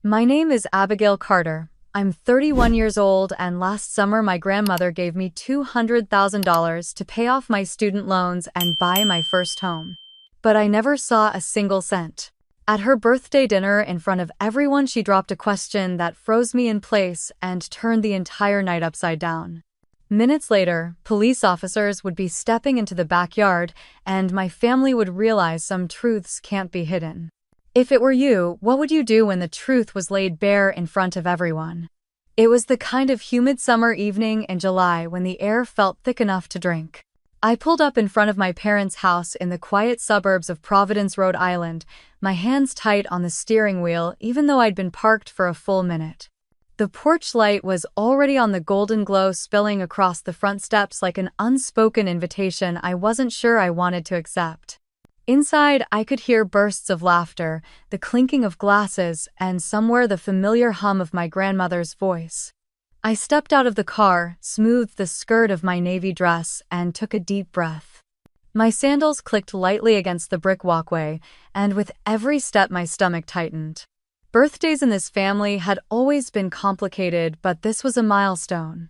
My name is Abigail Carter. I'm 31 years old, and last summer my grandmother gave me $200,000 to pay off my student loans and buy my first home. But I never saw a single cent. At her birthday dinner in front of everyone, she dropped a question that froze me in place and turned the entire night upside down. Minutes later, police officers would be stepping into the backyard, and my family would realize some truths can't be hidden. If it were you, what would you do when the truth was laid bare in front of everyone? It was the kind of humid summer evening in July when the air felt thick enough to drink. I pulled up in front of my parents' house in the quiet suburbs of Providence, Rhode Island, my hands tight on the steering wheel even though I'd been parked for a full minute. The porch light was already on, the golden glow spilling across the front steps like an unspoken invitation I wasn't sure I wanted to accept. Inside, I could hear bursts of laughter, the clinking of glasses, and somewhere the familiar hum of my grandmother's voice. I stepped out of the car, smoothed the skirt of my navy dress, and took a deep breath. My sandals clicked lightly against the brick walkway, and with every step my stomach tightened. Birthdays in this family had always been complicated, but this was a milestone.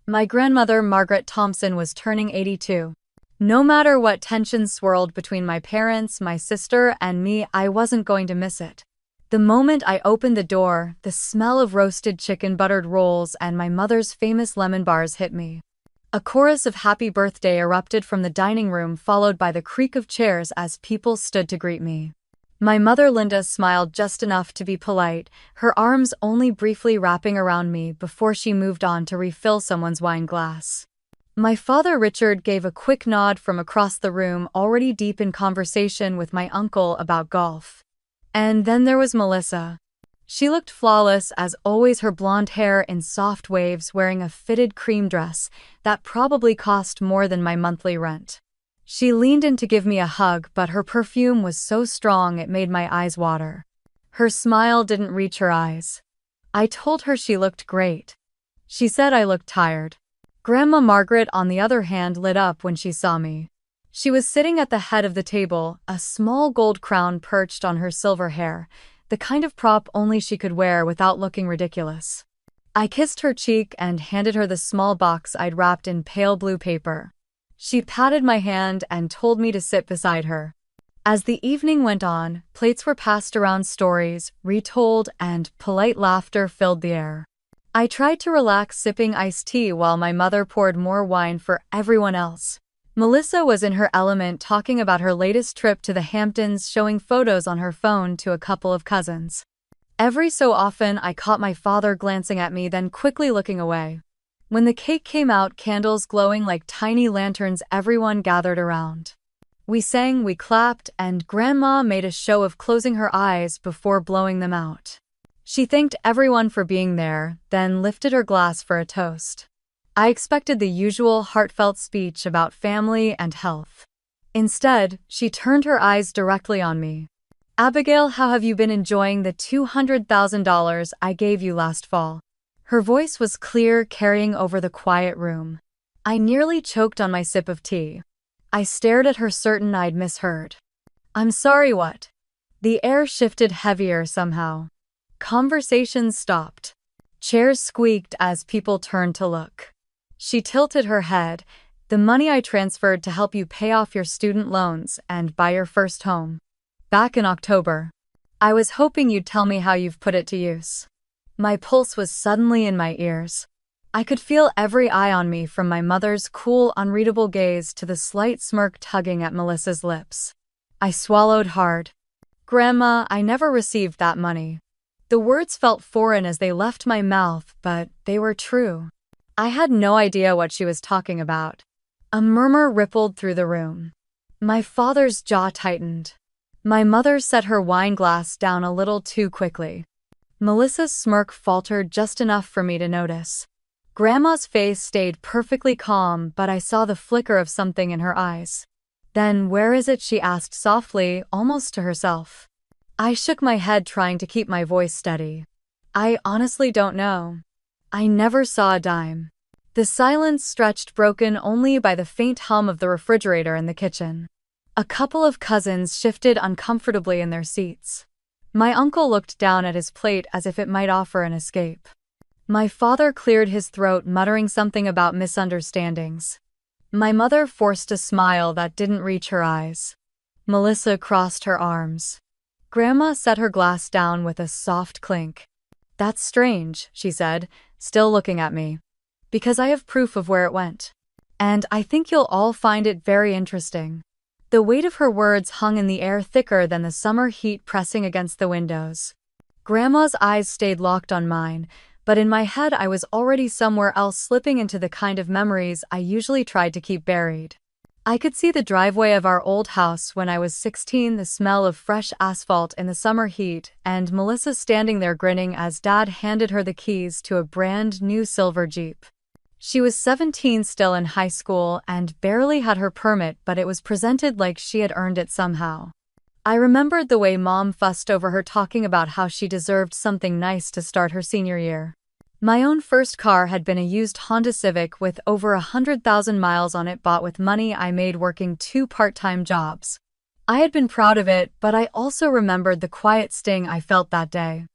My grandmother, Margaret Thompson, was turning 82. No matter what tensions swirled between my parents, my sister, and me, I wasn't going to miss it. The moment I opened the door, the smell of roasted chicken, buttered rolls, and my mother's famous lemon bars hit me. A chorus of happy birthday erupted from the dining room, followed by the creak of chairs as people stood to greet me. My mother, Linda, smiled just enough to be polite, her arms only briefly wrapping around me before she moved on to refill someone's wine glass. My father, Richard, gave a quick nod from across the room, already deep in conversation with my uncle about golf. And then there was Melissa. She looked flawless as always, her blonde hair in soft waves, wearing a fitted cream dress that probably cost more than my monthly rent. She leaned in to give me a hug, but her perfume was so strong it made my eyes water. Her smile didn't reach her eyes. I told her she looked great. She said I looked tired. Grandma Margaret, on the other hand, lit up when she saw me. She was sitting at the head of the table, a small gold crown perched on her silver hair, the kind of prop only she could wear without looking ridiculous. I kissed her cheek and handed her the small box I'd wrapped in pale blue paper. She patted my hand and told me to sit beside her. As the evening went on, plates were passed around, stories retold, and polite laughter filled the air. I tried to relax, sipping iced tea while my mother poured more wine for everyone else. Melissa was in her element, talking about her latest trip to the Hamptons, showing photos on her phone to a couple of cousins. Every so often, I caught my father glancing at me, then quickly looking away. When the cake came out, candles glowing like tiny lanterns, everyone gathered around. We sang, we clapped, and Grandma made a show of closing her eyes before blowing them out. She thanked everyone for being there, then lifted her glass for a toast. I expected the usual heartfelt speech about family and health. Instead, she turned her eyes directly on me. "Abigail, how have you been enjoying the $200,000 I gave you last fall?" Her voice was clear, carrying over the quiet room. I nearly choked on my sip of tea. I stared at her, certain I'd misheard. "I'm sorry, what?" The air shifted heavier somehow. Conversations stopped. Chairs squeaked as people turned to look. She tilted her head. "The money I transferred to help you pay off your student loans and buy your first home. Back in October. I was hoping you'd tell me how you've put it to use." My pulse was suddenly in my ears. I could feel every eye on me, from my mother's cool, unreadable gaze to the slight smirk tugging at Melissa's lips. I swallowed hard. "Grandma, I never received that money." The words felt foreign as they left my mouth, but they were true. I had no idea what she was talking about. A murmur rippled through the room. My father's jaw tightened. My mother set her wine glass down a little too quickly. Melissa's smirk faltered just enough for me to notice. Grandma's face stayed perfectly calm, but I saw the flicker of something in her eyes. "Then where is it?" she asked softly, almost to herself. I shook my head, trying to keep my voice steady. "I honestly don't know. I never saw a dime." The silence stretched, broken only by the faint hum of the refrigerator in the kitchen. A couple of cousins shifted uncomfortably in their seats. My uncle looked down at his plate as if it might offer an escape. My father cleared his throat, muttering something about misunderstandings. My mother forced a smile that didn't reach her eyes. Melissa crossed her arms. Grandma set her glass down with a soft clink. "That's strange," she said, still looking at me. "Because I have proof of where it went. And I think you'll all find it very interesting." The weight of her words hung in the air thicker than the summer heat pressing against the windows. Grandma's eyes stayed locked on mine, but in my head I was already somewhere else, slipping into the kind of memories I usually tried to keep buried. I could see the driveway of our old house when I was 16, the smell of fresh asphalt in the summer heat, and Melissa standing there grinning as Dad handed her the keys to a brand new silver Jeep. She was 17, still in high school, and barely had her permit, but it was presented like she had earned it somehow. I remembered the way Mom fussed over her, talking about how she deserved something nice to start her senior year. My own first car had been a used Honda Civic with over 100,000 miles on it, bought with money I made working 2 part-time jobs. I had been proud of it, but I also remembered the quiet sting I felt that day.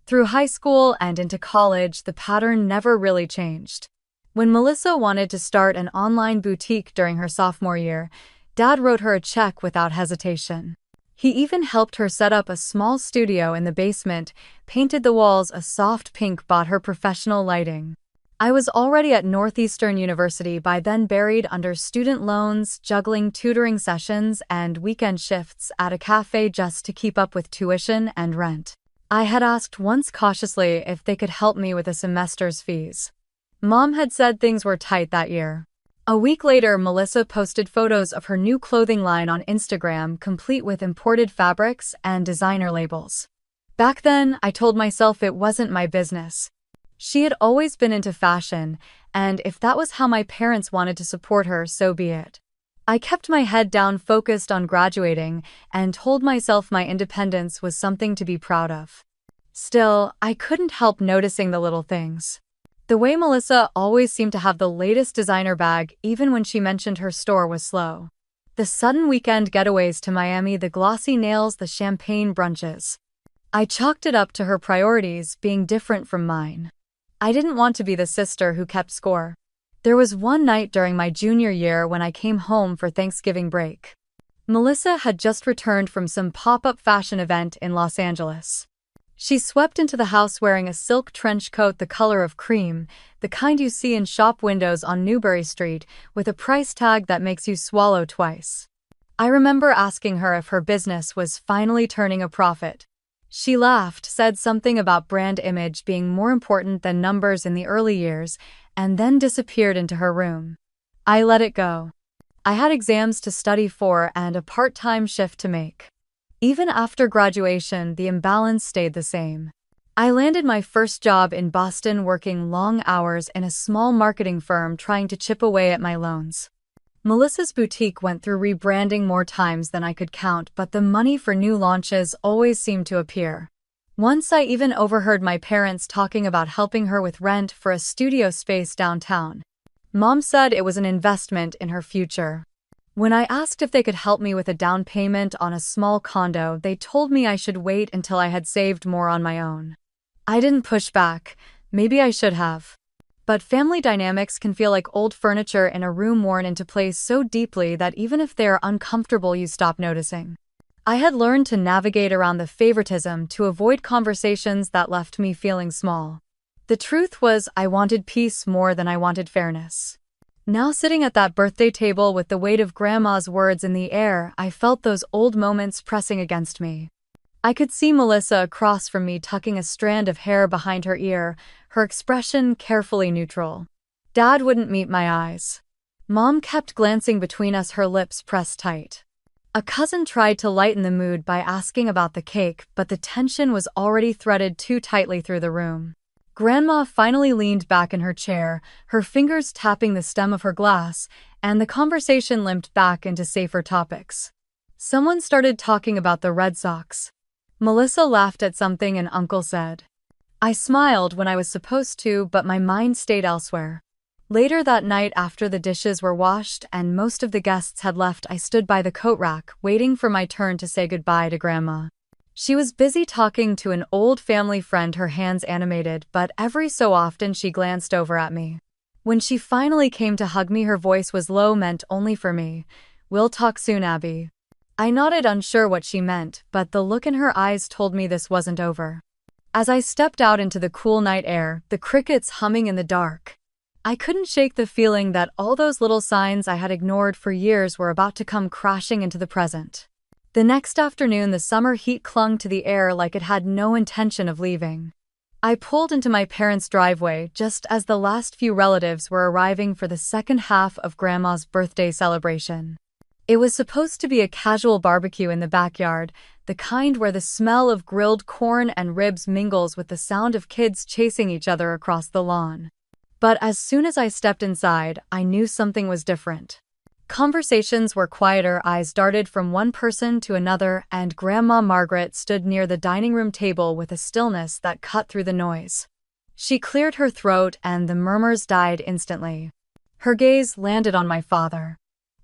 Through high school and into college, the pattern never really changed. When Melissa wanted to start an online boutique during her sophomore year, Dad wrote her a check without hesitation. He even helped her set up a small studio in the basement, painted the walls a soft pink, bought her professional lighting. I was already at Northeastern University by then, buried under student loans, juggling tutoring sessions and weekend shifts at a cafe just to keep up with tuition and rent. I had asked once cautiously if they could help me with a semester's fees. Mom had said things were tight that year. A week later, Melissa posted photos of her new clothing line on Instagram, complete with imported fabrics and designer labels. Back then, I told myself it wasn't my business. She had always been into fashion, and if that was how my parents wanted to support her, so be it. I kept my head down, focused on graduating, and told myself my independence was something to be proud of. Still, I couldn't help noticing the little things. The way Melissa always seemed to have the latest designer bag, even when she mentioned her store was slow. The sudden weekend getaways to Miami, the glossy nails, the champagne brunches. I chalked it up to her priorities being different from mine. I didn't want to be the sister who kept score. There was one night during my junior year when I came home for Thanksgiving break. Melissa had just returned from some pop-up fashion event in Los Angeles. She swept into the house wearing a silk trench coat the color of cream, the kind you see in shop windows on Newbury Street, with a price tag that makes you swallow twice. I remember asking her if her business was finally turning a profit. She laughed, said something about brand image being more important than numbers in the early years, and then disappeared into her room. I let it go. I had exams to study for and a part-time shift to make. Even after graduation, the imbalance stayed the same. I landed my first job in Boston, working long hours in a small marketing firm, trying to chip away at my loans. Melissa's boutique went through rebranding more times than I could count, but the money for new launches always seemed to appear. Once I even overheard my parents talking about helping her with rent for a studio space downtown. Mom said it was an investment in her future. When I asked if they could help me with a down payment on a small condo, they told me I should wait until I had saved more on my own. I didn't push back. Maybe I should have. But family dynamics can feel like old furniture in a room, worn into place so deeply that even if they are uncomfortable, you stop noticing. I had learned to navigate around the favoritism to avoid conversations that left me feeling small. The truth was, I wanted peace more than I wanted fairness. Now, sitting at that birthday table with the weight of Grandma's words in the air, I felt those old moments pressing against me. I could see Melissa across from me, tucking a strand of hair behind her ear, her expression carefully neutral. Dad wouldn't meet my eyes. Mom kept glancing between us, her lips pressed tight. A cousin tried to lighten the mood by asking about the cake, but the tension was already threaded too tightly through the room. Grandma finally leaned back in her chair, her fingers tapping the stem of her glass, and the conversation limped back into safer topics. Someone started talking about the Red Sox. Melissa laughed at something and Uncle said. I smiled when I was supposed to, but my mind stayed elsewhere. Later that night, after the dishes were washed and most of the guests had left, I stood by the coat rack, waiting for my turn to say goodbye to Grandma. She was busy talking to an old family friend, her hands animated, but every so often she glanced over at me. When she finally came to hug me, her voice was low, meant only for me. "We'll talk soon, Abby." I nodded, unsure what she meant, but the look in her eyes told me this wasn't over. As I stepped out into the cool night air, the crickets humming in the dark, I couldn't shake the feeling that all those little signs I had ignored for years were about to come crashing into the present. The next afternoon, the summer heat clung to the air like it had no intention of leaving. I pulled into my parents' driveway just as the last few relatives were arriving for the second half of Grandma's birthday celebration. It was supposed to be a casual barbecue in the backyard, the kind where the smell of grilled corn and ribs mingles with the sound of kids chasing each other across the lawn. But as soon as I stepped inside, I knew something was different. Conversations were quieter, eyes darted from one person to another, and Grandma Margaret stood near the dining room table with a stillness that cut through the noise. She cleared her throat and the murmurs died instantly. Her gaze landed on my father.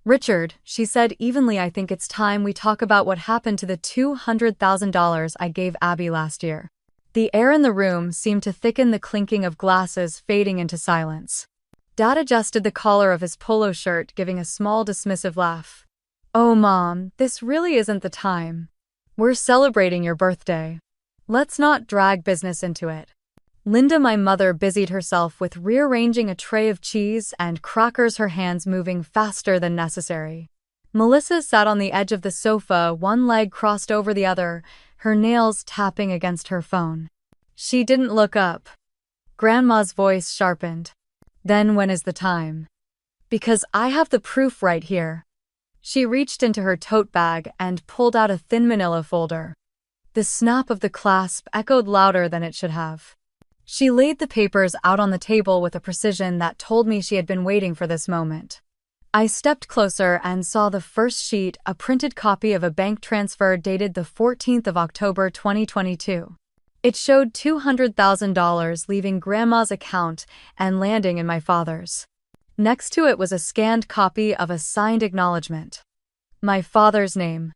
"Richard," she said evenly, "I think it's time we talk about what happened to the $200,000 I gave Abby last year." The air in the room seemed to thicken, the clinking of glasses fading into silence. Dad adjusted the collar of his polo shirt, giving a small dismissive laugh. "Oh, Mom, this really isn't the time. We're celebrating your birthday. Let's not drag business into it." Linda, my mother, busied herself with rearranging a tray of cheese and crackers, her hands moving faster than necessary. Melissa sat on the edge of the sofa, one leg crossed over the other, her nails tapping against her phone. She didn't look up. Grandma's voice sharpened. "Then when is the time? Because I have the proof right here." She reached into her tote bag and pulled out a thin manila folder. The snap of the clasp echoed louder than it should have. She laid the papers out on the table with a precision that told me she had been waiting for this moment. I stepped closer and saw the first sheet, a printed copy of a bank transfer dated the 14th of October 2022. It showed $200,000 leaving Grandma's account and landing in my father's. Next to it was a scanned copy of a signed acknowledgement. My father's name.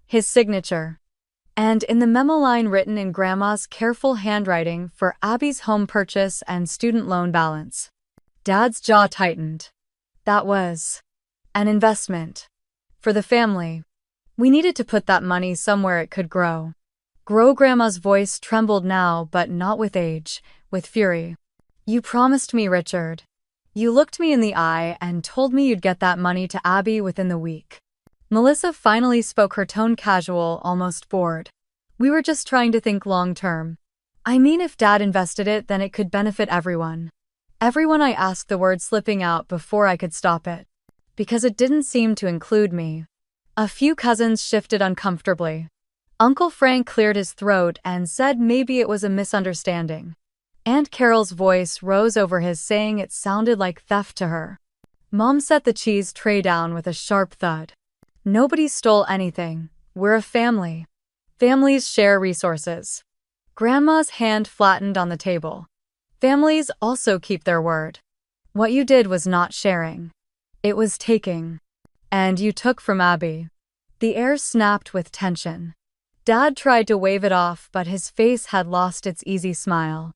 His signature. And in the memo, line written in Grandma's careful handwriting for Abby's home purchase and student loan balance. Dad's jaw tightened. That was an investment. For the family. We needed to put that money somewhere it could grow. Grandma's voice trembled now, but not with age, with fury. "You promised me, Richard. You looked me in the eye and told me you'd get that money to Abby within the week." Melissa finally spoke, her tone casual, almost bored. "We were just trying to think long term. I mean, if Dad invested it, then it could benefit everyone." Everyone, I asked, the word slipping out before I could stop it. Because it didn't seem to include me. A few cousins shifted uncomfortably. Uncle Frank cleared his throat and said maybe it was a misunderstanding. Aunt Carol's voice rose over his, saying it sounded like theft to her. Mom set the cheese tray down with a sharp thud. "Nobody stole anything. We're a family. Families share resources." Grandma's hand flattened on the table. "Families also keep their word. What you did was not sharing. It was taking. And you took from Abby." The air snapped with tension. Dad tried to wave it off, but his face had lost its easy smile.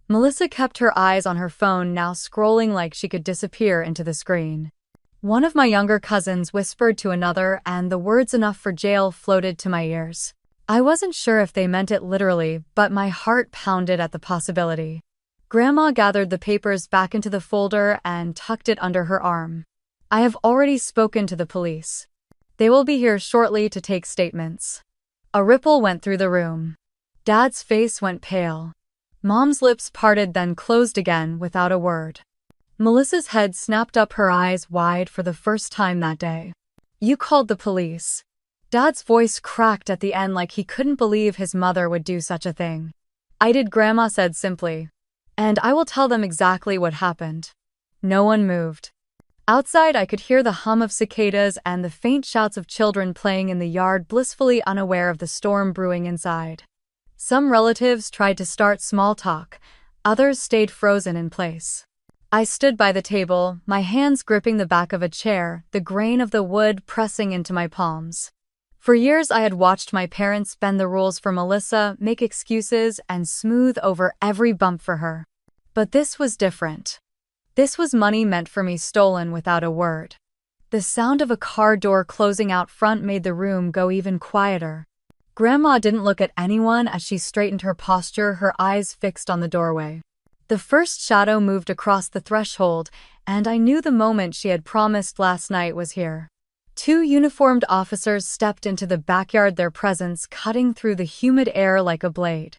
Melissa kept her eyes on her phone, now scrolling like she could disappear into the screen. One of my younger cousins whispered to another, and the words "enough for jail" floated to my ears. I wasn't sure if they meant it literally, but my heart pounded at the possibility. Grandma gathered the papers back into the folder and tucked it under her arm. "I have already spoken to the police. They will be here shortly to take statements." A ripple went through the room. Dad's face went pale. Mom's lips parted, then closed again without a word. Melissa's head snapped up, her eyes wide for the first time that day. "You called the police?" Dad's voice cracked at the end like he couldn't believe his mother would do such a thing. "I did," Grandma said simply. "And I will tell them exactly what happened." No one moved. Outside, I could hear the hum of cicadas and the faint shouts of children playing in the yard, blissfully unaware of the storm brewing inside. Some relatives tried to start small talk, others stayed frozen in place. I stood by the table, my hands gripping the back of a chair, the grain of the wood pressing into my palms. For years, I had watched my parents bend the rules for Melissa, make excuses, and smooth over every bump for her. But this was different. This was money meant for me stolen without a word. The sound of a car door closing out front made the room go even quieter. Grandma didn't look at anyone as she straightened her posture, her eyes fixed on the doorway. The first shadow moved across the threshold, and I knew the moment she had promised last night was here. Two uniformed officers stepped into the backyard, their presence cutting through the humid air like a blade.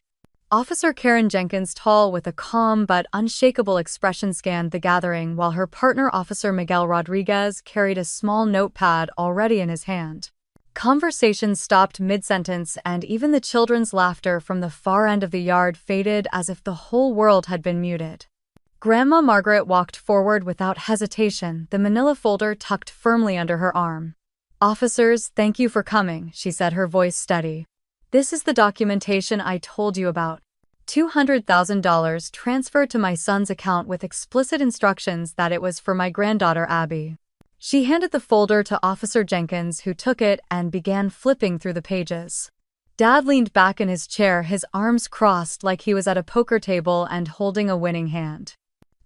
Officer Karen Jenkins, tall with a calm but unshakable expression, scanned the gathering while her partner Officer Miguel Rodriguez carried a small notepad already in his hand. Conversations stopped mid-sentence, and even the children's laughter from the far end of the yard faded as if the whole world had been muted. Grandma Margaret walked forward without hesitation, the manila folder tucked firmly under her arm. "Officers, thank you for coming," she said, her voice steady. "This is the documentation I told you about. $200,000 transferred to my son's account with explicit instructions that it was for my granddaughter Abby." She handed the folder to Officer Jenkins, who took it and began flipping through the pages. Dad leaned back in his chair, his arms crossed like he was at a poker table and holding a winning hand.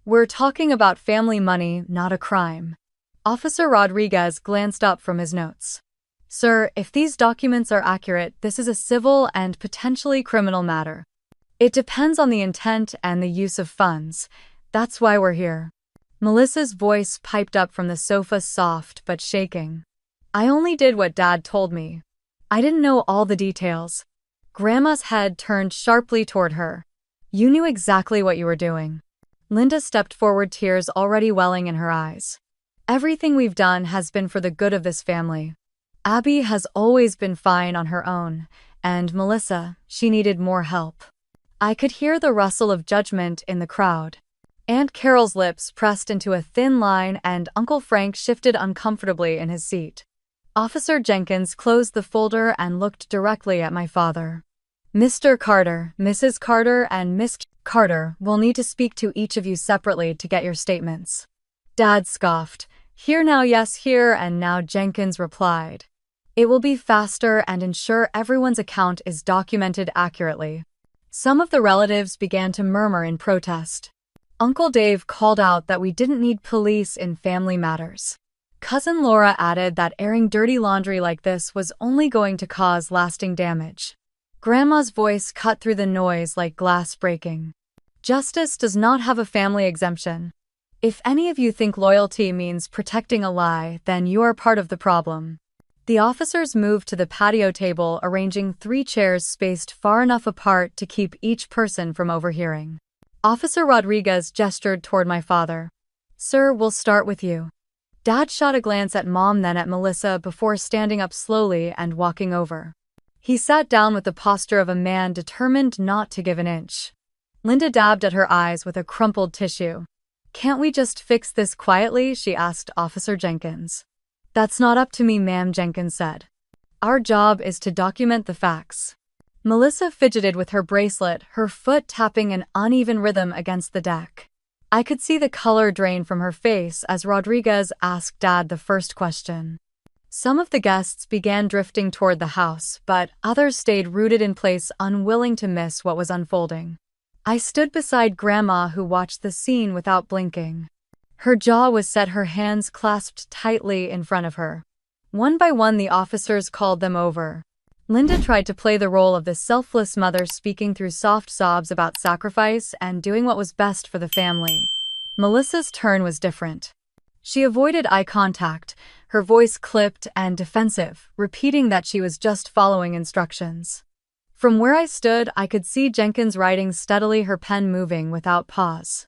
"We're talking about family money, not a crime." Officer Rodriguez glanced up from his notes. "Sir, if these documents are accurate, this is a civil and potentially criminal matter. It depends on the intent and the use of funds. That's why we're here." Melissa's voice piped up from the sofa, soft but shaking. "I only did what Dad told me. I didn't know all the details." Grandma's head turned sharply toward her. "You knew exactly what you were doing." Linda stepped forward, tears already welling in her eyes. "Everything we've done has been for the good of this family. Abby has always been fine on her own, and Melissa, she needed more help." I could hear the rustle of judgment in the crowd. Aunt Carol's lips pressed into a thin line, and Uncle Frank shifted uncomfortably in his seat. Officer Jenkins closed the folder and looked directly at my father. "Mr. Carter, Mrs. Carter, and Miss Carter will need to speak to each of you separately to get your statements." Dad scoffed. "Here now, yes, here and now," Jenkins replied. "It will be faster and ensure everyone's account is documented accurately." Some of the relatives began to murmur in protest. Uncle Dave called out that we didn't need police in family matters. Cousin Laura added that airing dirty laundry like this was only going to cause lasting damage. Grandma's voice cut through the noise like glass breaking. "Justice does not have a family exemption. If any of you think loyalty means protecting a lie, then you are part of the problem." The officers moved to the patio table, arranging 3 chairs spaced far enough apart to keep each person from overhearing. Officer Rodriguez gestured toward my father. "Sir, we'll start with you." Dad shot a glance at Mom, then at Melissa, before standing up slowly and walking over. He sat down with the posture of a man determined not to give an inch. Linda dabbed at her eyes with a crumpled tissue. "Can't we just fix this quietly?" she asked Officer Jenkins. "That's not up to me, ma'am," Jenkins said. "Our job is to document the facts." Melissa fidgeted with her bracelet, her foot tapping an uneven rhythm against the deck. I could see the color drain from her face as Rodriguez asked Dad the first question. Some of the guests began drifting toward the house, but others stayed rooted in place, unwilling to miss what was unfolding. I stood beside Grandma, who watched the scene without blinking. Her jaw was set, her hands clasped tightly in front of her. One by one, the officers called them over. Linda tried to play the role of the selfless mother, speaking through soft sobs about sacrifice and doing what was best for the family. Melissa's turn was different. She avoided eye contact, her voice clipped and defensive, repeating that she was just following instructions. From where I stood, I could see Jenkins writing steadily, her pen moving without pause.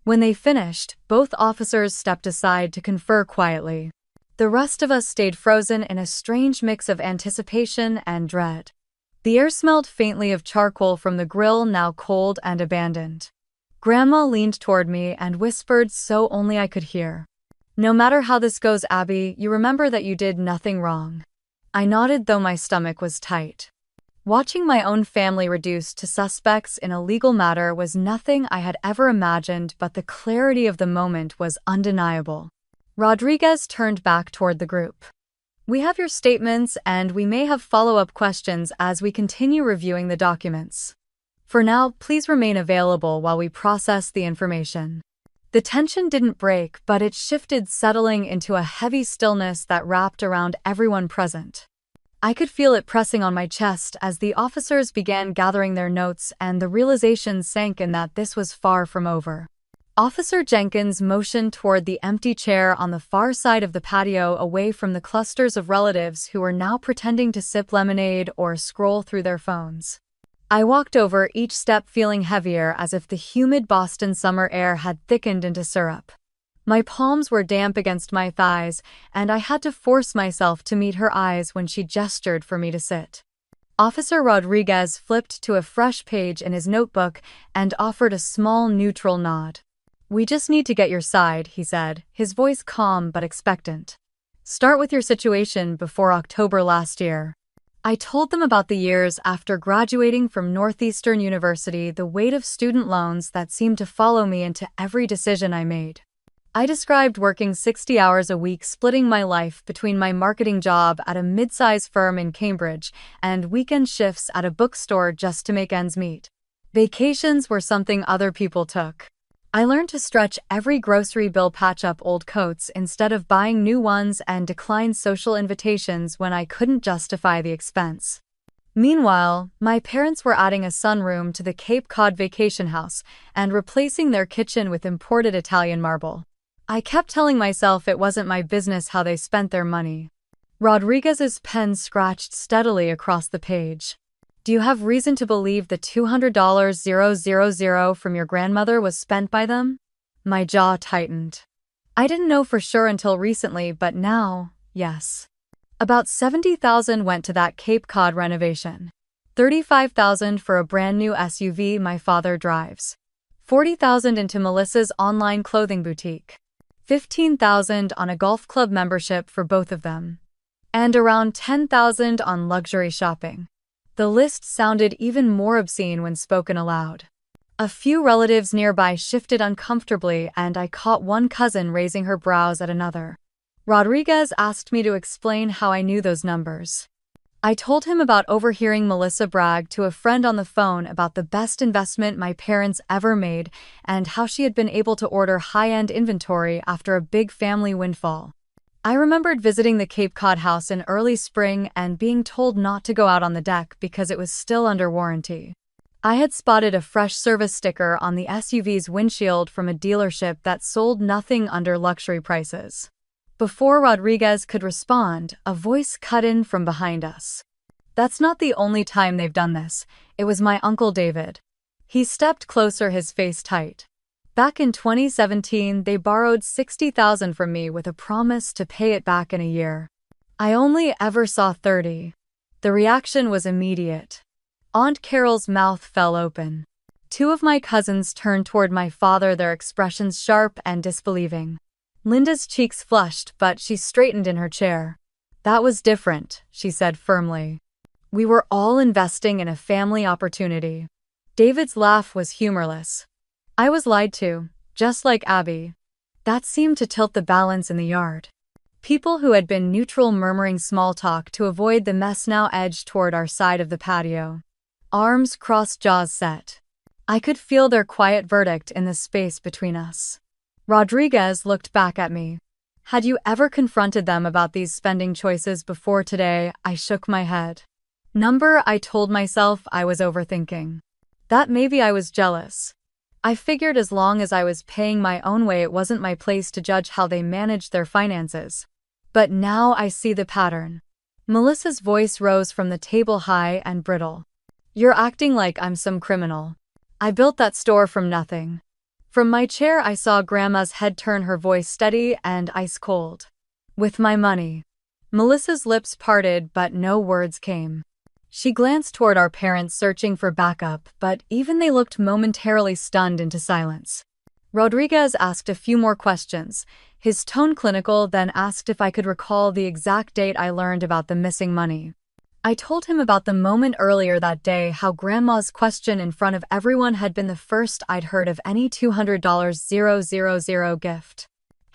When they finished, both officers stepped aside to confer quietly. The rest of us stayed frozen in a strange mix of anticipation and dread. The air smelled faintly of charcoal from the grill, now cold and abandoned. Grandma leaned toward me and whispered so only I could hear. "No matter how this goes, Abby, you remember that you did nothing wrong." I nodded, though my stomach was tight. Watching my own family reduced to suspects in a legal matter was nothing I had ever imagined, but the clarity of the moment was undeniable. Rodriguez turned back toward the group. We have your statements, and we may have follow-up questions as we continue reviewing the documents. For now, please remain available while we process the information. The tension didn't break, but it shifted, settling into a heavy stillness that wrapped around everyone present. I could feel it pressing on my chest as the officers began gathering their notes, and the realization sank in that this was far from over. Officer Jenkins motioned toward the empty chair on the far side of the patio, away from the clusters of relatives who were now pretending to sip lemonade or scroll through their phones. I walked over, each step feeling heavier, as if the humid Boston summer air had thickened into syrup. My palms were damp against my thighs, and I had to force myself to meet her eyes when she gestured for me to sit. Officer Rodriguez flipped to a fresh page in his notebook and offered a small, neutral nod. "We just need to get your side," he said, his voice calm but expectant. "Start with your situation before October last year." I told them about the years after graduating from Northeastern University, the weight of student loans that seemed to follow me into every decision I made. I described working 60 hours a week, splitting my life between my marketing job at a mid-size firm in Cambridge and weekend shifts at a bookstore just to make ends meet. Vacations were something other people took. I learned to stretch every grocery bill, patch up old coats instead of buying new ones, and decline social invitations when I couldn't justify the expense. Meanwhile, my parents were adding a sunroom to the Cape Cod vacation house and replacing their kitchen with imported Italian marble. I kept telling myself it wasn't my business how they spent their money. Rodriguez's pen scratched steadily across the page. "Do you have reason to believe the $200,000 from your grandmother was spent by them?" My jaw tightened. I didn't know for sure until recently, but now, yes. About $70,000 went to that Cape Cod renovation. $35,000 for a brand new SUV my father drives. $40,000 into Melissa's online clothing boutique. $15,000 on a golf club membership for both of them. And around $10,000 on luxury shopping. The list sounded even more obscene when spoken aloud. A few relatives nearby shifted uncomfortably, and I caught one cousin raising her brows at another. Rodriguez asked me to explain how I knew those numbers. I told him about overhearing Melissa brag to a friend on the phone about the best investment my parents ever made and how she had been able to order high-end inventory after a big family windfall. I remembered visiting the Cape Cod house in early spring and being told not to go out on the deck because it was still under warranty. I had spotted a fresh service sticker on the SUV's windshield from a dealership that sold nothing under luxury prices. Before Rodriguez could respond, a voice cut in from behind us. "That's not the only time they've done this. It was my Uncle David." He stepped closer, his face tight. "Back in 2017, they borrowed $60,000 from me with a promise to pay it back in a year. I only ever saw 30. The reaction was immediate. Aunt Carol's mouth fell open. Two of my cousins turned toward my father, their expressions sharp and disbelieving. Linda's cheeks flushed, but she straightened in her chair. "That was different," she said firmly. "We were all investing in a family opportunity." David's laugh was humorless. "I was lied to, just like Abby." That seemed to tilt the balance in the yard. People who had been neutral murmuring small talk to avoid the mess now edged toward our side of the patio. Arms crossed, jaws set. I could feel their quiet verdict in the space between us. Rodriguez looked back at me. "Had you ever confronted them about these spending choices before today?" I shook my head. "Number," I told myself. I was overthinking. That maybe I was jealous. I figured as long as I was paying my own way, it wasn't my place to judge how they managed their finances. But now I see the pattern. Melissa's voice rose from the table, high and brittle. "You're acting like I'm some criminal. I built that store from nothing." From my chair I saw Grandma's head turn, her voice steady and ice cold. "With my money." Melissa's lips parted, but no words came. She glanced toward our parents, searching for backup, but even they looked momentarily stunned into silence. Rodriguez asked a few more questions, his tone clinical, then asked if I could recall the exact date I learned about the missing money. I told him about the moment earlier that day, how Grandma's question in front of everyone had been the first I'd heard of any $200,000 gift.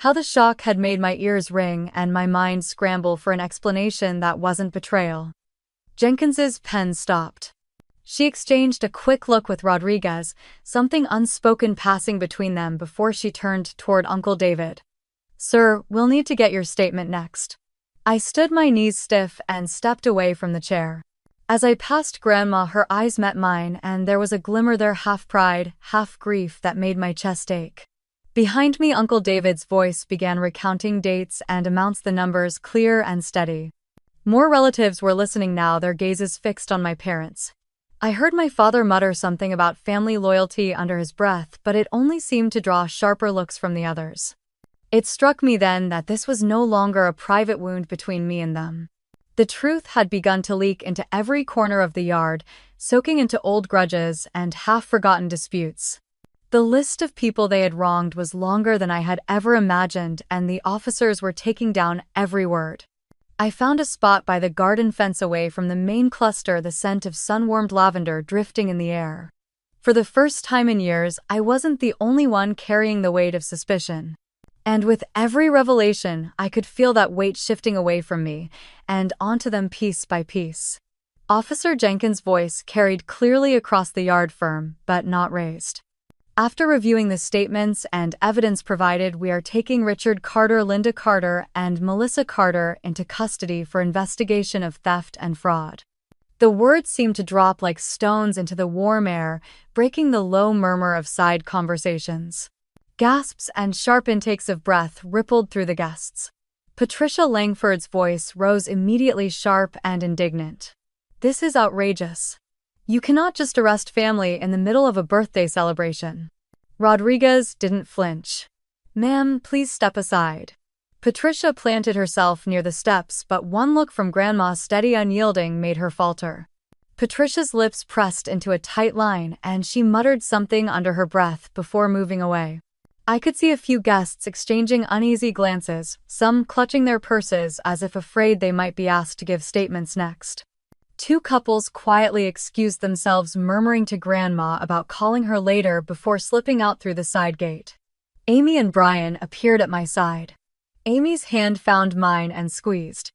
How the shock had made my ears ring and my mind scramble for an explanation that wasn't betrayal. Jenkins's pen stopped. She exchanged a quick look with Rodriguez, something unspoken passing between them before she turned toward Uncle David. "Sir, we'll need to get your statement next." I stood my knees stiff and stepped away from the chair. As I passed Grandma, her eyes met mine, and there was a glimmer there, half pride, half grief, that made my chest ache. Behind me, Uncle David's voice began recounting dates and amounts, the numbers clear and steady. More relatives were listening now, their gazes fixed on my parents. I heard my father mutter something about family loyalty under his breath, but it only seemed to draw sharper looks from the others. It struck me then that this was no longer a private wound between me and them. The truth had begun to leak into every corner of the yard, soaking into old grudges and half-forgotten disputes. The list of people they had wronged was longer than I had ever imagined, and the officers were taking down every word. I found a spot by the garden fence away from the main cluster, the scent of sun-warmed lavender drifting in the air. For the first time in years, I wasn't the only one carrying the weight of suspicion. And with every revelation, I could feel that weight shifting away from me and onto them piece by piece. Officer Jenkins' voice carried clearly across the yard, firm but not raised. "After reviewing the statements and evidence provided, we are taking Richard Carter, Linda Carter, and Melissa Carter into custody for investigation of theft and fraud." The words seemed to drop like stones into the warm air, breaking the low murmur of side conversations. Gasps and sharp intakes of breath rippled through the guests. Patricia Langford's voice rose immediately, sharp and indignant. "This is outrageous. You cannot just arrest family in the middle of a birthday celebration." Rodriguez didn't flinch. "Ma'am, please step aside." Patricia planted herself near the steps, but one look from Grandma, steady, unyielding, made her falter. Patricia's lips pressed into a tight line, and she muttered something under her breath before moving away. I could see a few guests exchanging uneasy glances, some clutching their purses as if afraid they might be asked to give statements next. Two couples quietly excused themselves, murmuring to Grandma about calling her later before slipping out through the side gate. Amy and Brian appeared at my side. Amy's hand found mine and squeezed.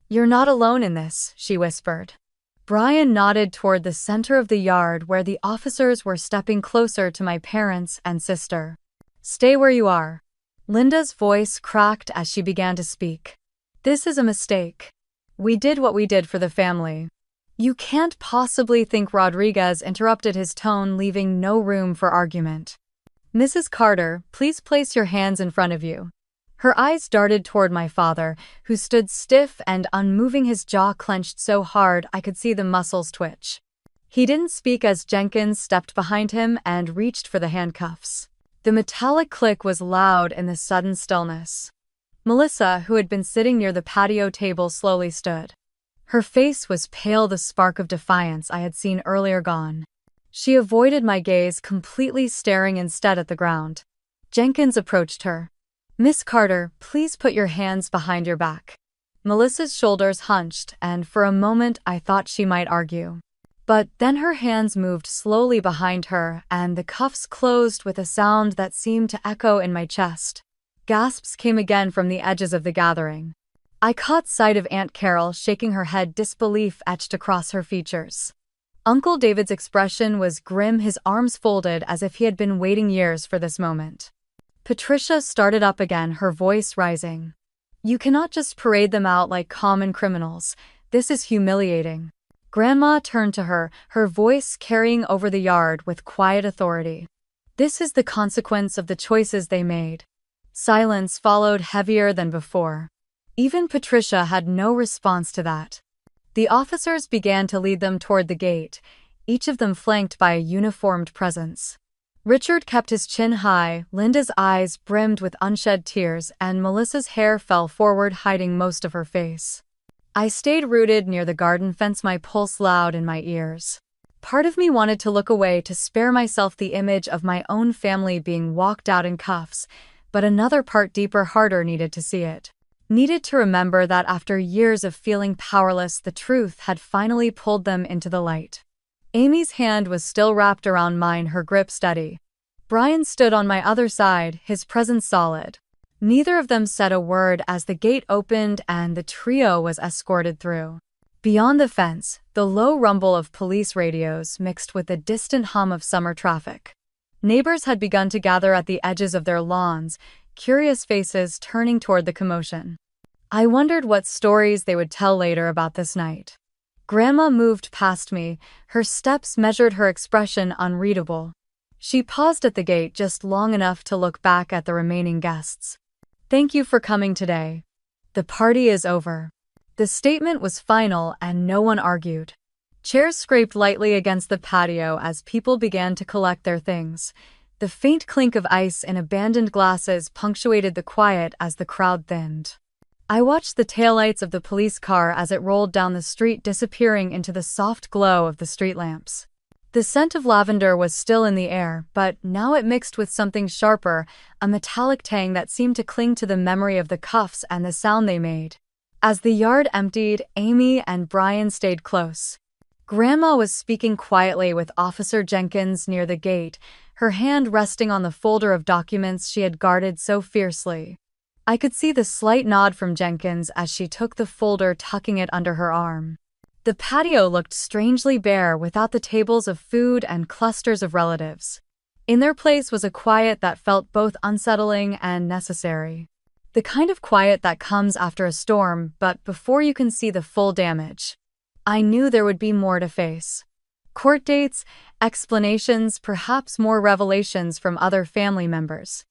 "You're not alone in this," she whispered. Brian nodded toward the center of the yard where the officers were stepping closer to my parents and sister. "Stay where you are." Linda's voice cracked as she began to speak. "This is a mistake. We did what we did for the family." "You can't possibly think," Rodriguez interrupted, his tone leaving no room for argument. "Mrs. Carter, please place your hands in front of you." Her eyes darted toward my father, who stood stiff and unmoving, his jaw clenched so hard I could see the muscles twitch. He didn't speak as Jenkins stepped behind him and reached for the handcuffs. The metallic click was loud in the sudden stillness. Melissa, who had been sitting near the patio table, slowly stood. Her face was pale, the spark of defiance I had seen earlier gone. She avoided my gaze, completely staring instead at the ground. Jenkins approached her. "Miss Carter, please put your hands behind your back." Melissa's shoulders hunched, and for a moment I thought she might argue. But then her hands moved slowly behind her, and the cuffs closed with a sound that seemed to echo in my chest. Gasps came again from the edges of the gathering. I caught sight of Aunt Carol shaking her head, disbelief etched across her features. Uncle David's expression was grim, his arms folded as if he had been waiting years for this moment. Patricia started up again, her voice rising. "You cannot just parade them out like common criminals. This is humiliating." Grandma turned to her, her voice carrying over the yard with quiet authority. "This is the consequence of the choices they made." Silence followed, heavier than before. Even Patricia had no response to that. The officers began to lead them toward the gate, each of them flanked by a uniformed presence. Richard kept his chin high, Linda's eyes brimmed with unshed tears, and Melissa's hair fell forward, hiding most of her face. I stayed rooted near the garden fence, my pulse loud in my ears. Part of me wanted to look away, to spare myself the image of my own family being walked out in cuffs, but another part, deeper, harder, needed to see it. Needed to remember that after years of feeling powerless, the truth had finally pulled them into the light. Amy's hand was still wrapped around mine, her grip steady. Brian stood on my other side, his presence solid. Neither of them said a word as the gate opened and the trio was escorted through. Beyond the fence, the low rumble of police radios mixed with the distant hum of summer traffic. Neighbors had begun to gather at the edges of their lawns, curious faces turning toward the commotion. I wondered what stories they would tell later about this night. Grandma moved past me, her steps measured, her expression unreadable. She paused at the gate just long enough to look back at the remaining guests. "Thank you for coming today. The party is over." The statement was final and no one argued. Chairs scraped lightly against the patio as people began to collect their things. The faint clink of ice in abandoned glasses punctuated the quiet as the crowd thinned. I watched the taillights of the police car as it rolled down the street, disappearing into the soft glow of the street lamps. The scent of lavender was still in the air, but now it mixed with something sharper, a metallic tang that seemed to cling to the memory of the cuffs and the sound they made. As the yard emptied, Amy and Brian stayed close. Grandma was speaking quietly with Officer Jenkins near the gate, her hand resting on the folder of documents she had guarded so fiercely. I could see the slight nod from Jenkins as she took the folder, tucking it under her arm. The patio looked strangely bare without the tables of food and clusters of relatives. In their place was a quiet that felt both unsettling and necessary. The kind of quiet that comes after a storm, but before you can see the full damage. I knew there would be more to face. Court dates, explanations, perhaps more revelations from other family members.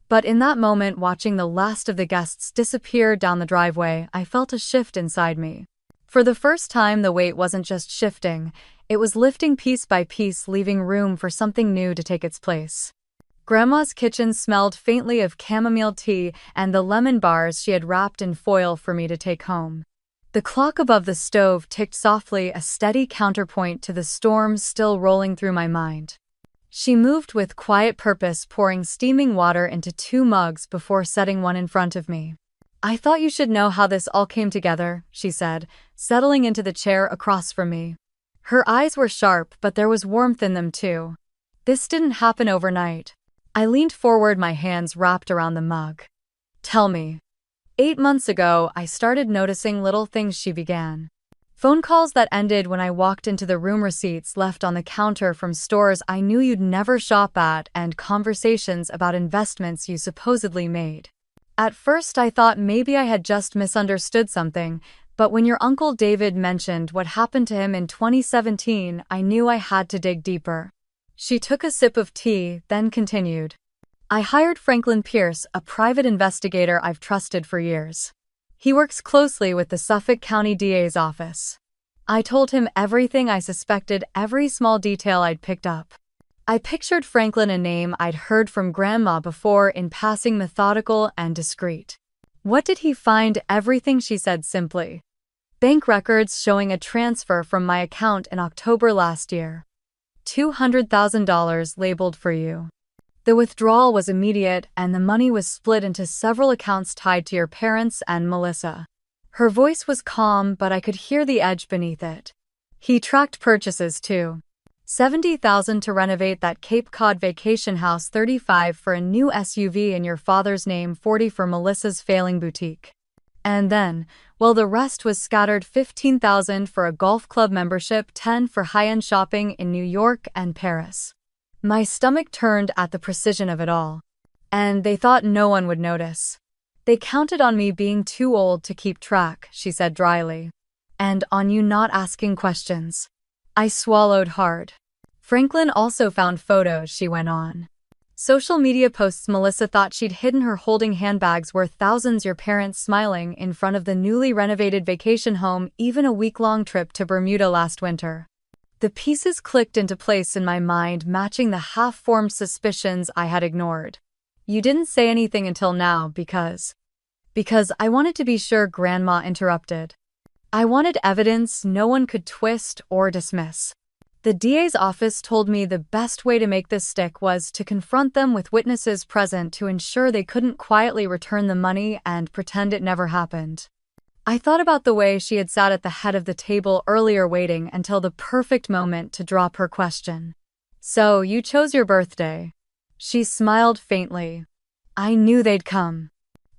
But in that moment, watching the last of the guests disappear down the driveway, I felt a shift inside me. For the first time, the weight wasn't just shifting, it was lifting piece by piece, leaving room for something new to take its place. Grandma's kitchen smelled faintly of chamomile tea and the lemon bars she had wrapped in foil for me to take home. The clock above the stove ticked softly, a steady counterpoint to the storm still rolling through my mind. She moved with quiet purpose, pouring steaming water into 2 mugs before setting one in front of me. "I thought you should know how this all came together," she said, settling into the chair across from me. Her eyes were sharp, but there was warmth in them too. "This didn't happen overnight." I leaned forward, my hands wrapped around the mug. "Tell me." "8 months ago, I started noticing little things," she began. "Phone calls that ended when I walked into the room, receipts left on the counter from stores I knew you'd never shop at, and conversations about investments you supposedly made. At first I thought maybe I had just misunderstood something, but when your Uncle David mentioned what happened to him in 2017, I knew I had to dig deeper." She took a sip of tea, then continued. "I hired Franklin Pierce, a private investigator I've trusted for years. He works closely with the Suffolk County DA's office. I told him everything I suspected, every small detail I'd picked up. I pictured Franklin, a name I'd heard from Grandma before, in passing, methodical and discreet. What did he find? Everything," she said simply. "Bank records showing a transfer from my account in October last year. $200,000 labeled for you. The withdrawal was immediate, and the money was split into several accounts tied to your parents and Melissa." Her voice was calm, but I could hear the edge beneath it. "He tracked purchases too. $70,000 to renovate that Cape Cod vacation house, $35,000 for a new SUV in your father's name, $40,000 for Melissa's failing boutique. And then, well, the rest was scattered: $15,000 for a golf club membership, $10,000 for high-end shopping in New York and Paris." My stomach turned at the precision of it all. "And they thought no one would notice. They counted on me being too old to keep track," she said dryly. "And on you not asking questions." I swallowed hard. "Franklin also found photos," she went on. "Social media posts Melissa thought she'd hidden her holding handbags worth thousands, your parents smiling in front of the newly renovated vacation home, even a week-long trip to Bermuda last winter." The pieces clicked into place in my mind, matching the half-formed suspicions I had ignored. "You didn't say anything until now because I wanted to be sure," Grandma interrupted. "I wanted evidence no one could twist or dismiss. The DA's office told me the best way to make this stick was to confront them with witnesses present to ensure they couldn't quietly return the money and pretend it never happened." I thought about the way she had sat at the head of the table earlier, waiting until the perfect moment to drop her question. "So you chose your birthday?" She smiled faintly. "I knew they'd come."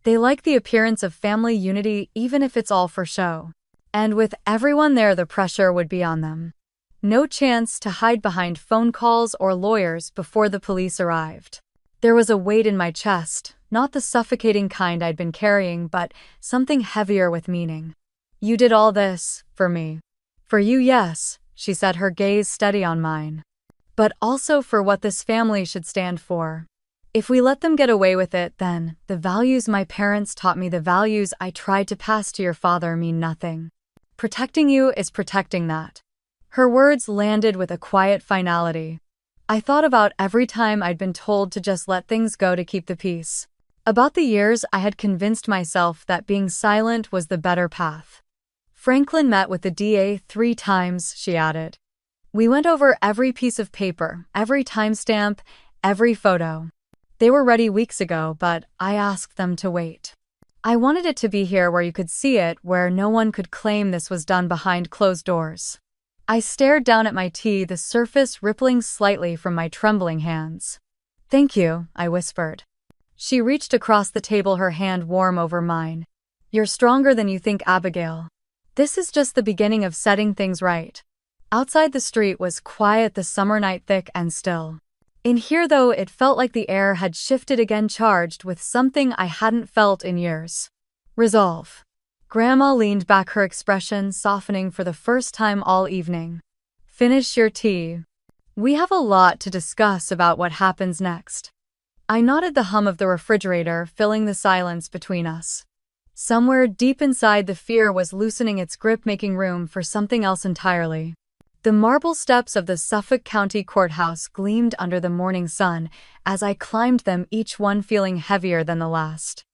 They like the appearance of family unity even if it's all for show. And with everyone there, the pressure would be on them. No chance to hide behind phone calls or lawyers before the police arrived. There was a weight in my chest, not the suffocating kind I'd been carrying, but something heavier with meaning. You did all this, for me. For you, yes, she said, her gaze steady on mine. But also for what this family should stand for. If we let them get away with it, then the values my parents taught me, the values I tried to pass to your father, mean nothing. Protecting you is protecting that. Her words landed with a quiet finality. I thought about every time I'd been told to just let things go to keep the peace. About the years I had convinced myself that being silent was the better path. Franklin met with the DA 3 times, she added. We went over every piece of paper, every timestamp, every photo. They were ready weeks ago, but I asked them to wait. I wanted it to be here where you could see it, where no one could claim this was done behind closed doors. I stared down at my tea, the surface rippling slightly from my trembling hands. Thank you, I whispered. She reached across the table, her hand warm over mine. You're stronger than you think, Abigail. This is just the beginning of setting things right. Outside the street was quiet, the summer night thick and still. In here, though, it felt like the air had shifted again, charged with something I hadn't felt in years. Resolve. Grandma leaned back, her expression softening for the first time all evening. Finish your tea. We have a lot to discuss about what happens next. I nodded, the hum of the refrigerator filling the silence between us. Somewhere deep inside, the fear was loosening its grip, making room for something else entirely. The marble steps of the Suffolk County Courthouse gleamed under the morning sun as I climbed them, each one feeling heavier than the last.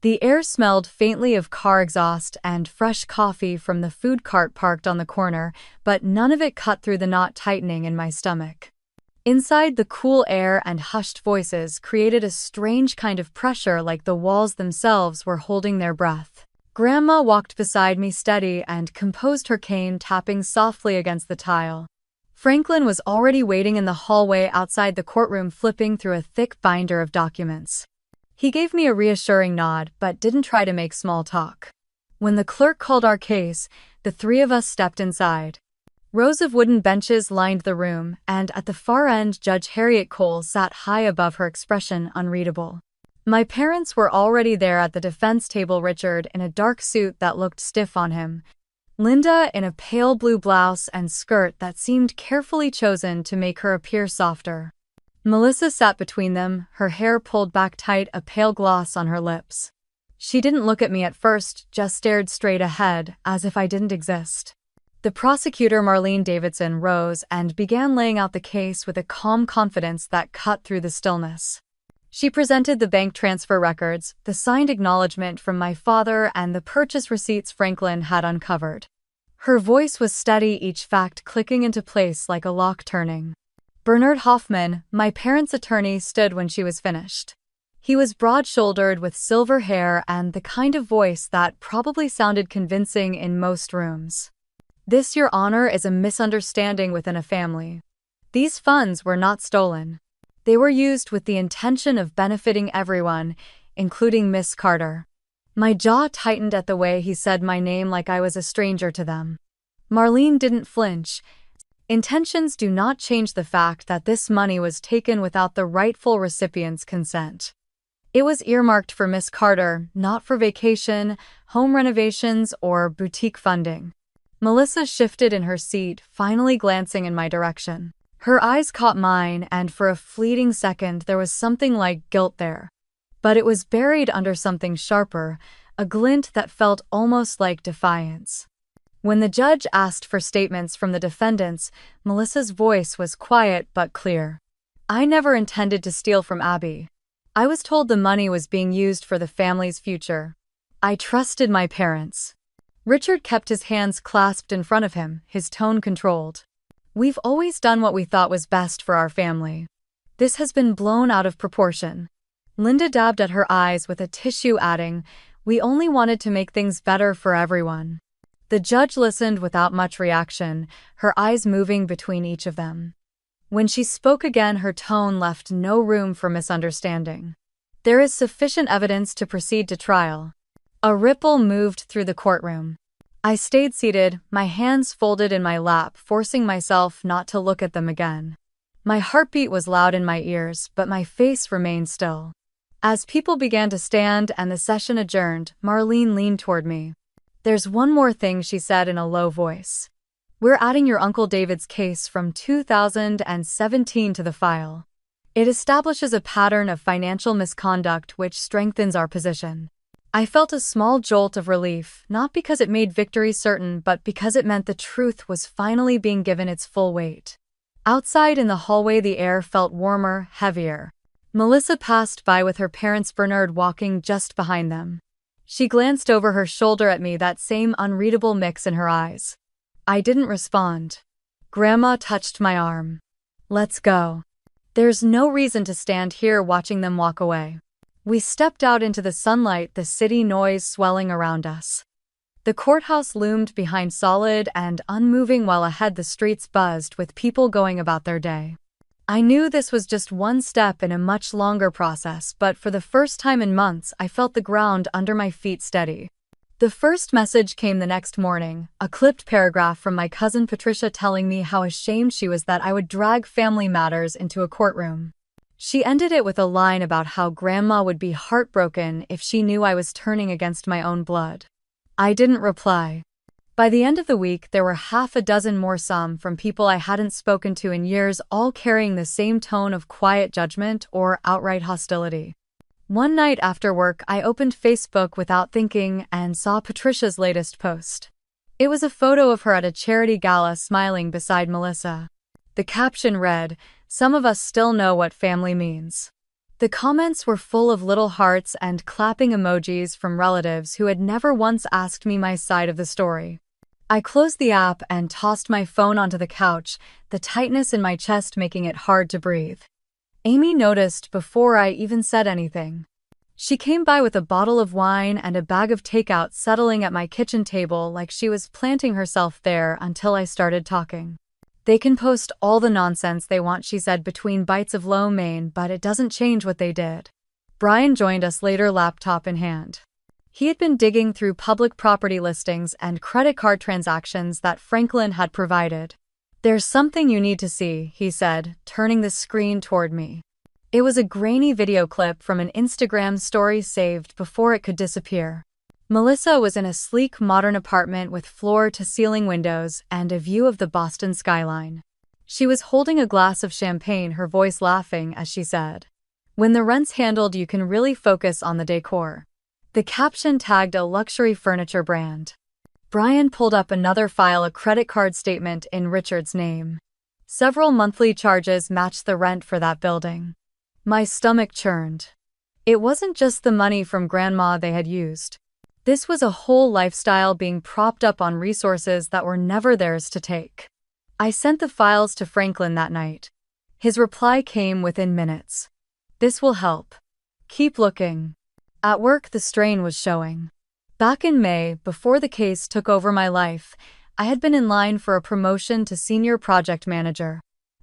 The air smelled faintly of car exhaust and fresh coffee from the food cart parked on the corner, but none of it cut through the knot tightening in my stomach. Inside, the cool air and hushed voices created a strange kind of pressure, like the walls themselves were holding their breath. Grandma walked beside me, steady and composed, her cane tapping softly against the tile. Franklin was already waiting in the hallway outside the courtroom, flipping through a thick binder of documents. He gave me a reassuring nod, but didn't try to make small talk. When the clerk called our case, the 3 of us stepped inside. Rows of wooden benches lined the room, and at the far end, Judge Harriet Cole sat high above, her expression unreadable. My parents were already there at the defense table, Richard in a dark suit that looked stiff on him, Linda in a pale blue blouse and skirt that seemed carefully chosen to make her appear softer. Melissa sat between them, her hair pulled back tight, a pale gloss on her lips. She didn't look at me at first, just stared straight ahead, as if I didn't exist. The prosecutor, Marlene Davidson, rose and began laying out the case with a calm confidence that cut through the stillness. She presented the bank transfer records, the signed acknowledgement from my father, and the purchase receipts Franklin had uncovered. Her voice was steady, each fact clicking into place like a lock turning. Bernard Hoffman, my parents' attorney, stood when she was finished. He was broad-shouldered with silver hair and the kind of voice that probably sounded convincing in most rooms. This, Your Honor, is a misunderstanding within a family. These funds were not stolen. They were used with the intention of benefiting everyone, including Miss Carter. My jaw tightened at the way he said my name, like I was a stranger to them. Marlene didn't flinch. Intentions do not change the fact that this money was taken without the rightful recipient's consent. It was earmarked for Miss Carter, not for vacation, home renovations, or boutique funding. Melissa shifted in her seat, finally glancing in my direction. Her eyes caught mine, and for a fleeting second there was something like guilt there. But it was buried under something sharper, a glint that felt almost like defiance. When the judge asked for statements from the defendants, Melissa's voice was quiet but clear. I never intended to steal from Abby. I was told the money was being used for the family's future. I trusted my parents. Richard kept his hands clasped in front of him, his tone controlled. We've always done what we thought was best for our family. This has been blown out of proportion. Linda dabbed at her eyes with a tissue, adding, we only wanted to make things better for everyone. The judge listened without much reaction, her eyes moving between each of them. When she spoke again, her tone left no room for misunderstanding. There is sufficient evidence to proceed to trial. A ripple moved through the courtroom. I stayed seated, my hands folded in my lap, forcing myself not to look at them again. My heartbeat was loud in my ears, but my face remained still. As people began to stand and the session adjourned, Marlene leaned toward me. "There's one more thing," she said in a low voice. "We're adding your Uncle David's case from 2017 to the file. It establishes a pattern of financial misconduct which strengthens our position." I felt a small jolt of relief, not because it made victory certain, but because it meant the truth was finally being given its full weight. Outside in the hallway, the air felt warmer, heavier. Melissa passed by with her parents, Bernard walking just behind them. She glanced over her shoulder at me, that same unreadable mix in her eyes. I didn't respond. Grandma touched my arm. "Let's go. There's no reason to stand here watching them walk away." We stepped out into the sunlight, the city noise swelling around us. The courthouse loomed behind, solid and unmoving, while ahead the streets buzzed with people going about their day. I knew this was just one step in a much longer process, but for the first time in months, I felt the ground under my feet steady. The first message came the next morning, a clipped paragraph from my cousin Patricia telling me how ashamed she was that I would drag family matters into a courtroom. She ended it with a line about how Grandma would be heartbroken if she knew I was turning against my own blood. I didn't reply. By the end of the week, there were half a dozen more, some from people I hadn't spoken to in years, all carrying the same tone of quiet judgment or outright hostility. One night after work, I opened Facebook without thinking and saw Patricia's latest post. It was a photo of her at a charity gala smiling beside Melissa. The caption read, "Some of us still know what family means." The comments were full of little hearts and clapping emojis from relatives who had never once asked me my side of the story. I closed the app and tossed my phone onto the couch, the tightness in my chest making it hard to breathe. Amy noticed before I even said anything. She came by with a bottle of wine and a bag of takeout, settling at my kitchen table like she was planting herself there until I started talking. "They can post all the nonsense they want," she said between bites of lo mein, "but it doesn't change what they did." Brian joined us later, laptop in hand. He had been digging through public property listings and credit card transactions that Franklin had provided. "There's something you need to see," he said, turning the screen toward me. It was a grainy video clip from an Instagram story saved before it could disappear. Melissa was in a sleek, modern apartment with floor-to-ceiling windows and a view of the Boston skyline. She was holding a glass of champagne, her voice laughing as she said, "When the rent's handled, you can really focus on the decor." The caption tagged a luxury furniture brand. Brian pulled up another file, a credit card statement in Richard's name. Several monthly charges matched the rent for that building. My stomach churned. It wasn't just the money from Grandma they had used. This was a whole lifestyle being propped up on resources that were never theirs to take. I sent the files to Franklin that night. His reply came within minutes. "This will help. Keep looking." At work, the strain was showing. Back in May, before the case took over my life, I had been in line for a promotion to senior project manager.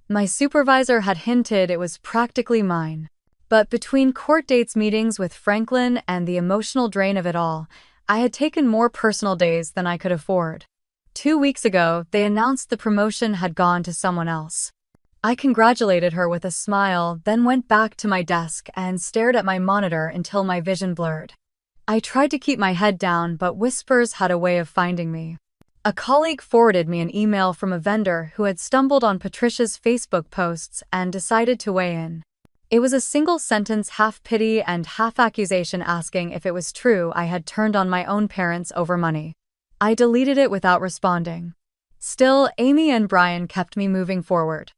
My supervisor had hinted it was practically mine. But between court dates, meetings with Franklin, and the emotional drain of it all, I had taken more personal days than I could afford. 2 weeks ago, they announced the promotion had gone to someone else. I congratulated her with a smile, then went back to my desk and stared at my monitor until my vision blurred. I tried to keep my head down, but whispers had a way of finding me. A colleague forwarded me an email from a vendor who had stumbled on Patricia's Facebook posts and decided to weigh in. It was a single sentence, half pity and half accusation, asking if it was true I had turned on my own parents over money. I deleted it without responding. Still, Amy and Brian kept me moving forward.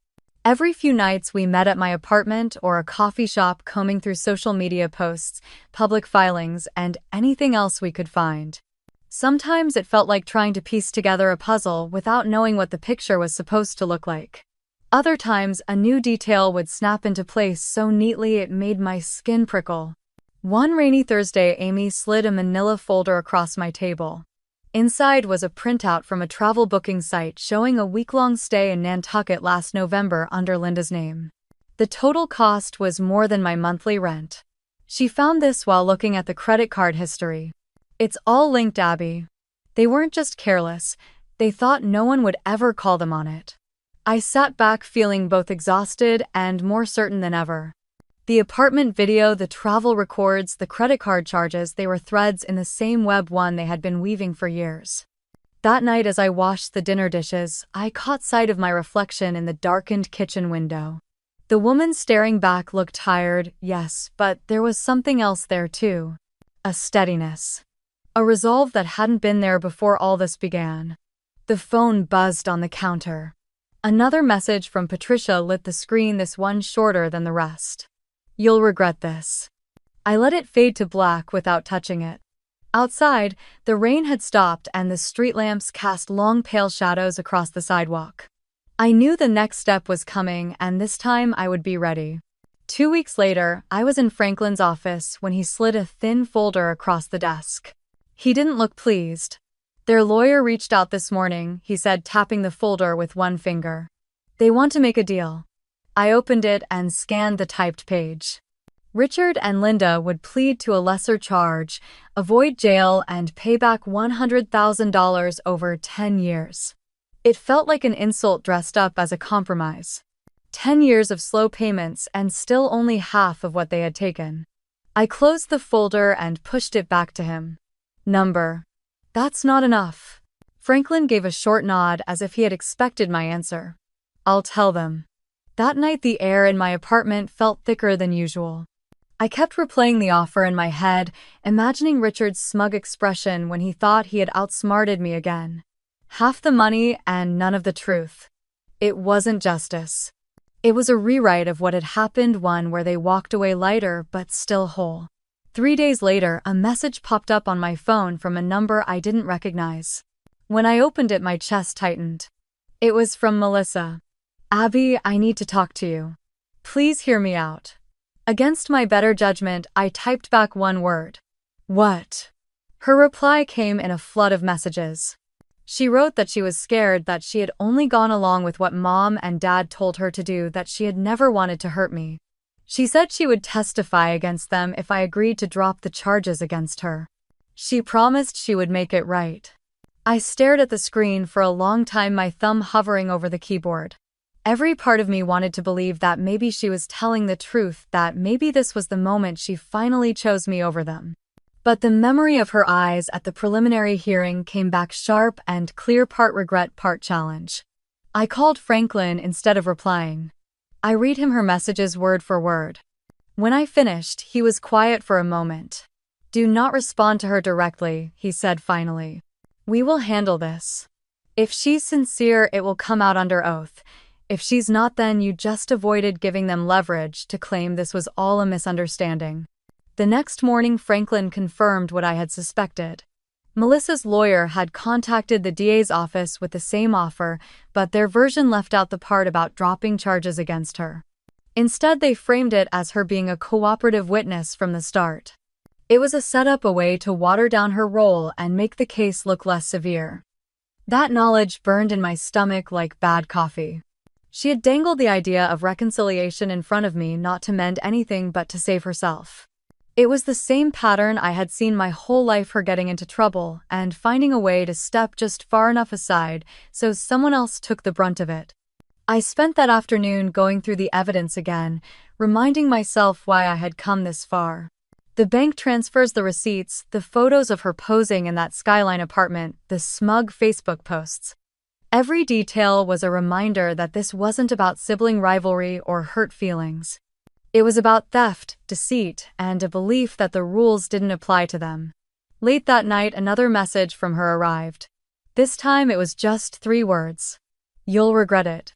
Every few nights we met at my apartment or a coffee shop, combing through social media posts, public filings, and anything else we could find. Sometimes it felt like trying to piece together a puzzle without knowing what the picture was supposed to look like. Other times, a new detail would snap into place so neatly it made my skin prickle. One rainy Thursday, Amy slid a manila folder across my table. Inside was a printout from a travel booking site showing a week-long stay in Nantucket last November under Linda's name. The total cost was more than my monthly rent. She found this while looking at the credit card history. It's all linked, Abby. They weren't just careless, they thought no one would ever call them on it. I sat back feeling both exhausted and more certain than ever. The apartment video, the travel records, the credit card charges, they were threads in the same web one they had been weaving for years. That night as I washed the dinner dishes, I caught sight of my reflection in the darkened kitchen window. The woman staring back looked tired, yes, but there was something else there too. A steadiness. A resolve that hadn't been there before all this began. The phone buzzed on the counter. Another message from Patricia lit the screen, this one shorter than the rest. You'll regret this. I let it fade to black without touching it. Outside, the rain had stopped and the street lamps cast long pale shadows across the sidewalk. I knew the next step was coming, and this time I would be ready. 2 weeks later, I was in Franklin's office when he slid a thin folder across the desk. He didn't look pleased. Their lawyer reached out this morning, he said, tapping the folder with one finger. They want to make a deal. I opened it and scanned the typed page. Richard and Linda would plead to a lesser charge, avoid jail, and pay back $100,000 over 10 years. It felt like an insult dressed up as a compromise. 10 years of slow payments and still only half of what they had taken. I closed the folder and pushed it back to him. Number. That's not enough. Franklin gave a short nod as if he had expected my answer. I'll tell them. That night the air in my apartment felt thicker than usual. I kept replaying the offer in my head, imagining Richard's smug expression when he thought he had outsmarted me again. Half the money and none of the truth. It wasn't justice. It was a rewrite of what had happened, one where they walked away lighter but still whole. 3 days later, a message popped up on my phone from a number I didn't recognize. When I opened it, my chest tightened. It was from Melissa. Abby, I need to talk to you. Please hear me out. Against my better judgment, I typed back one word. What? Her reply came in a flood of messages. She wrote that she was scared, that she had only gone along with what Mom and Dad told her to do, that she had never wanted to hurt me. She said she would testify against them if I agreed to drop the charges against her. She promised she would make it right. I stared at the screen for a long time, my thumb hovering over the keyboard. Every part of me wanted to believe that maybe she was telling the truth, that maybe this was the moment she finally chose me over them. But the memory of her eyes at the preliminary hearing came back sharp and clear, part regret, part challenge. I called Franklin instead of replying. I read him her messages word for word. When I finished, he was quiet for a moment. Do not respond to her directly, he said finally. We will handle this. If she's sincere, it will come out under oath. If she's not, then you just avoided giving them leverage to claim this was all a misunderstanding. The next morning, Franklin confirmed what I had suspected. Melissa's lawyer had contacted the DA's office with the same offer, but their version left out the part about dropping charges against her. Instead, they framed it as her being a cooperative witness from the start. It was a setup, a way to water down her role and make the case look less severe. That knowledge burned in my stomach like bad coffee. She had dangled the idea of reconciliation in front of me, not to mend anything but to save herself. It was the same pattern I had seen my whole life, her getting into trouble and finding a way to step just far enough aside so someone else took the brunt of it. I spent that afternoon going through the evidence again, reminding myself why I had come this far. The bank transfers, the receipts, the photos of her posing in that Skyline apartment, the smug Facebook posts. Every detail was a reminder that this wasn't about sibling rivalry or hurt feelings. It was about theft, deceit, and a belief that the rules didn't apply to them. Late that night, another message from her arrived. This time it was just 3 words. You'll regret it.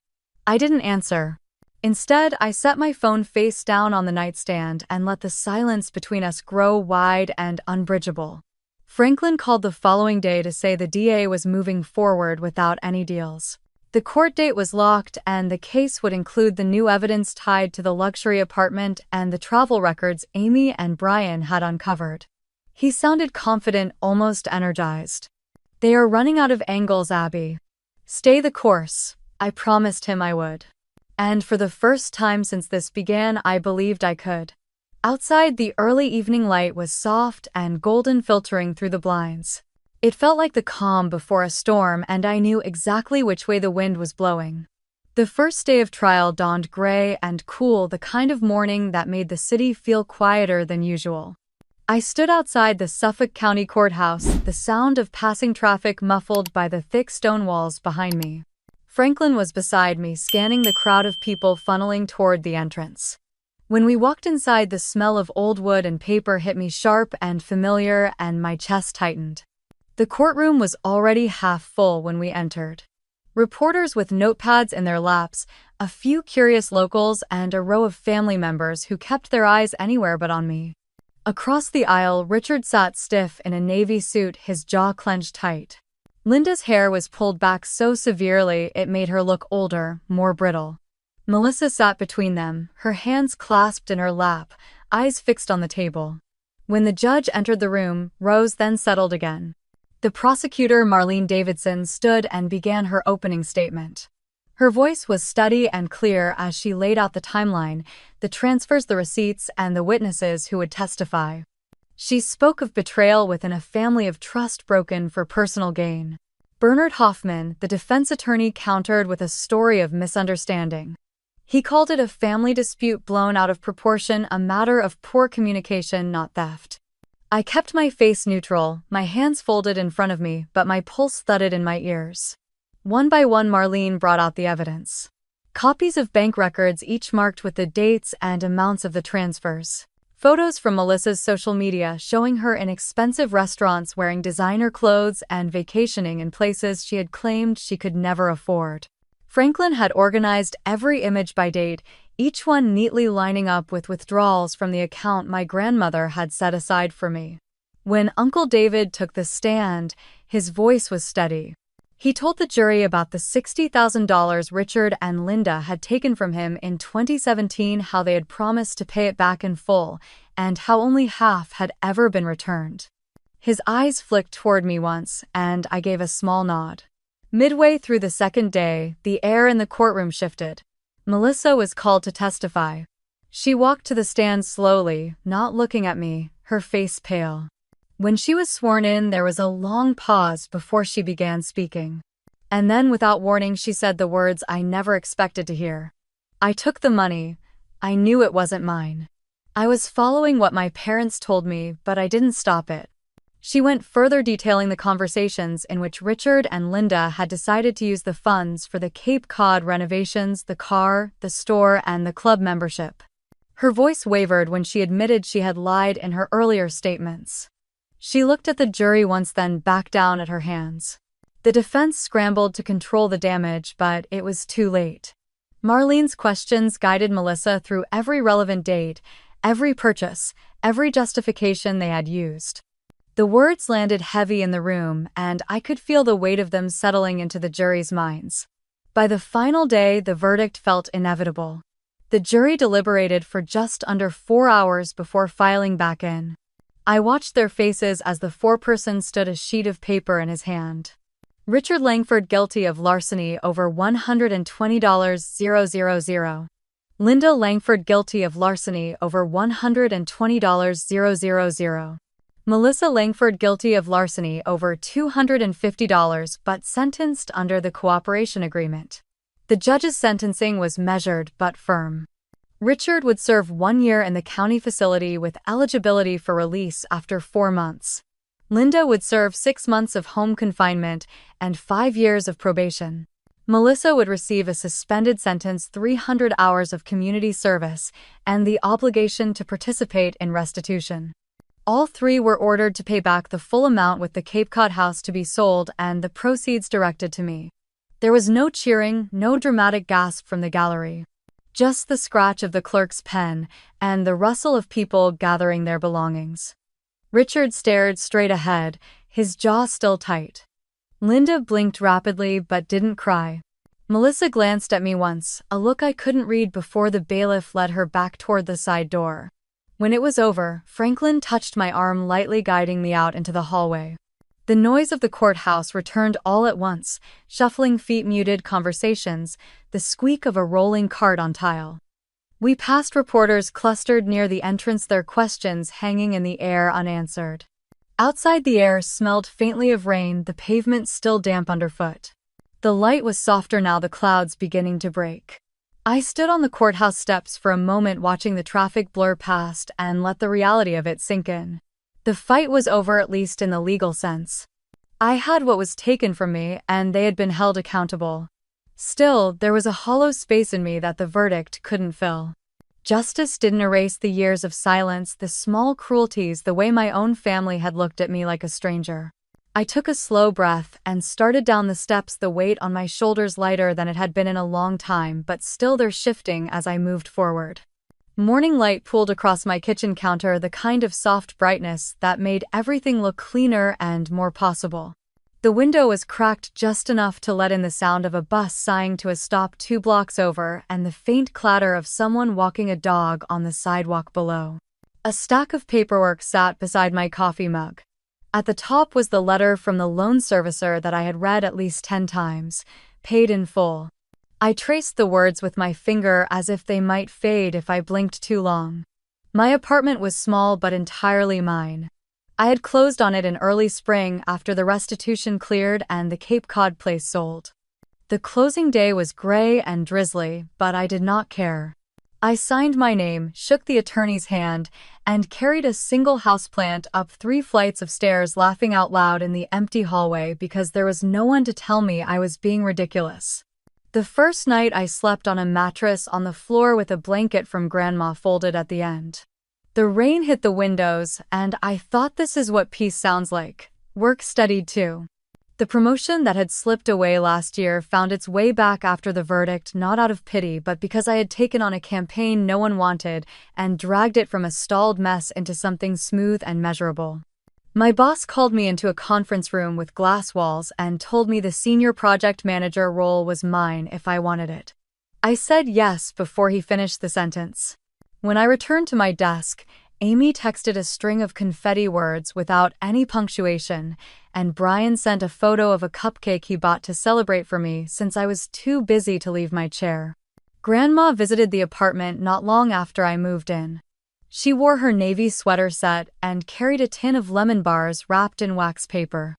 I didn't answer. Instead, I set my phone face down on the nightstand and let the silence between us grow wide and unbridgeable. Franklin called the following day to say the DA was moving forward without any deals. The court date was locked, and the case would include the new evidence tied to the luxury apartment and the travel records Amy and Brian had uncovered. He sounded confident, almost energized. They are running out of angles, Abby. Stay the course. I promised him I would. And for the first time since this began, I believed I could. Outside, the early evening light was soft and golden, filtering through the blinds. It felt like the calm before a storm, and I knew exactly which way the wind was blowing. The first day of trial dawned gray and cool, the kind of morning that made the city feel quieter than usual. I stood outside the Suffolk County Courthouse, the sound of passing traffic muffled by the thick stone walls behind me. Franklin was beside me, scanning the crowd of people funneling toward the entrance. When we walked inside, the smell of old wood and paper hit me sharp and familiar, and my chest tightened. The courtroom was already half full when we entered. Reporters with notepads in their laps, a few curious locals, and a row of family members who kept their eyes anywhere but on me. Across the aisle, Richard sat stiff in a navy suit, his jaw clenched tight. Linda's hair was pulled back so severely it made her look older, more brittle. Melissa sat between them, her hands clasped in her lap, eyes fixed on the table. When the judge entered the room, Rose then settled again. The prosecutor, Marlene Davidson, stood and began her opening statement. Her voice was steady and clear as she laid out the timeline, the transfers, the receipts, and the witnesses who would testify. She spoke of betrayal within a family, of trust broken for personal gain. Bernard Hoffman, the defense attorney, countered with a story of misunderstanding. He called it a family dispute blown out of proportion, a matter of poor communication, not theft. I kept my face neutral, my hands folded in front of me, but my pulse thudded in my ears. One by one, Marlene brought out the evidence. Copies of bank records, each marked with the dates and amounts of the transfers. Photos from Melissa's social media showing her in expensive restaurants, wearing designer clothes, and vacationing in places she had claimed she could never afford. Franklin had organized every image by date, each one neatly lining up with withdrawals from the account my grandmother had set aside for me. When Uncle David took the stand, his voice was steady. He told the jury about the $60,000 Richard and Linda had taken from him in 2017, how they had promised to pay it back in full, and how only half had ever been returned. His eyes flicked toward me once, and I gave a small nod. Midway through the second day, the air in the courtroom shifted. Melissa was called to testify. She walked to the stand slowly, not looking at me, her face pale. When she was sworn in, there was a long pause before she began speaking. And then, without warning, she said the words I never expected to hear. I took the money. I knew it wasn't mine. I was following what my parents told me, but I didn't stop it. She went further, detailing the conversations in which Richard and Linda had decided to use the funds for the Cape Cod renovations, the car, the store, and the club membership. Her voice wavered when she admitted she had lied in her earlier statements. She looked at the jury once, then back down at her hands. The defense scrambled to control the damage, but it was too late. Marlene's questions guided Melissa through every relevant date, every purchase, every justification they had used. The words landed heavy in the room, and I could feel the weight of them settling into the jury's minds. By the final day, the verdict felt inevitable. The jury deliberated for just under 4 hours before filing back in. I watched their faces as the foreperson stood, a sheet of paper in his hand. Richard Langford, guilty of larceny over $120,000. Linda Langford, guilty of larceny over $120,000. Melissa Langford, guilty of larceny over $250, but sentenced under the cooperation agreement. The judge's sentencing was measured but firm. Richard would serve 1 year in the county facility with eligibility for release after 4 months. Linda would serve 6 months of home confinement and 5 years of probation. Melissa would receive a suspended sentence, 300 hours of community service, and the obligation to participate in restitution. All three were ordered to pay back the full amount, with the Cape Cod house to be sold and the proceeds directed to me. There was no cheering, no dramatic gasp from the gallery. Just the scratch of the clerk's pen and the rustle of people gathering their belongings. Richard stared straight ahead, his jaw still tight. Linda blinked rapidly but didn't cry. Melissa glanced at me once, a look I couldn't read, before the bailiff led her back toward the side door. When it was over, Franklin touched my arm lightly, guiding me out into the hallway. The noise of the courthouse returned all at once, shuffling feet, muted conversations, the squeak of a rolling cart on tile. We passed reporters clustered near the entrance, their questions hanging in the air unanswered. Outside, the air smelled faintly of rain, the pavement still damp underfoot. The light was softer now, the clouds beginning to break. I stood on the courthouse steps for a moment, watching the traffic blur past and let the reality of it sink in. The fight was over, at least in the legal sense. I had what was taken from me, and they had been held accountable. Still, there was a hollow space in me that the verdict couldn't fill. Justice didn't erase the years of silence, the small cruelties, the way my own family had looked at me like a stranger. I took a slow breath and started down the steps, the weight on my shoulders lighter than it had been in a long time, but still they're shifting as I moved forward. Morning light pooled across my kitchen counter, the kind of soft brightness that made everything look cleaner and more possible. The window was cracked just enough to let in the sound of a bus sighing to a stop 2 blocks over and the faint clatter of someone walking a dog on the sidewalk below. A stack of paperwork sat beside my coffee mug. At the top was the letter from the loan servicer that I had read at least 10 times, paid in full. I traced the words with my finger as if they might fade if I blinked too long. My apartment was small but entirely mine. I had closed on it in early spring after the restitution cleared and the Cape Cod place sold. The closing day was gray and drizzly, but I did not care. I signed my name, shook the attorney's hand, and carried a single houseplant up 3 flights of stairs, laughing out loud in the empty hallway because there was no one to tell me I was being ridiculous. The first night I slept on a mattress on the floor with a blanket from Grandma folded at the end. The rain hit the windows, and I thought, this is what peace sounds like. Work steadied too. The promotion that had slipped away last year found its way back after the verdict, not out of pity but because I had taken on a campaign no one wanted and dragged it from a stalled mess into something smooth and measurable. My boss called me into a conference room with glass walls and told me the senior project manager role was mine if I wanted it. I said yes before he finished the sentence. When I returned to my desk, Amy texted a string of confetti words without any punctuation, and Brian sent a photo of a cupcake he bought to celebrate for me since I was too busy to leave my chair. Grandma visited the apartment not long after I moved in. She wore her navy sweater set and carried a tin of lemon bars wrapped in wax paper.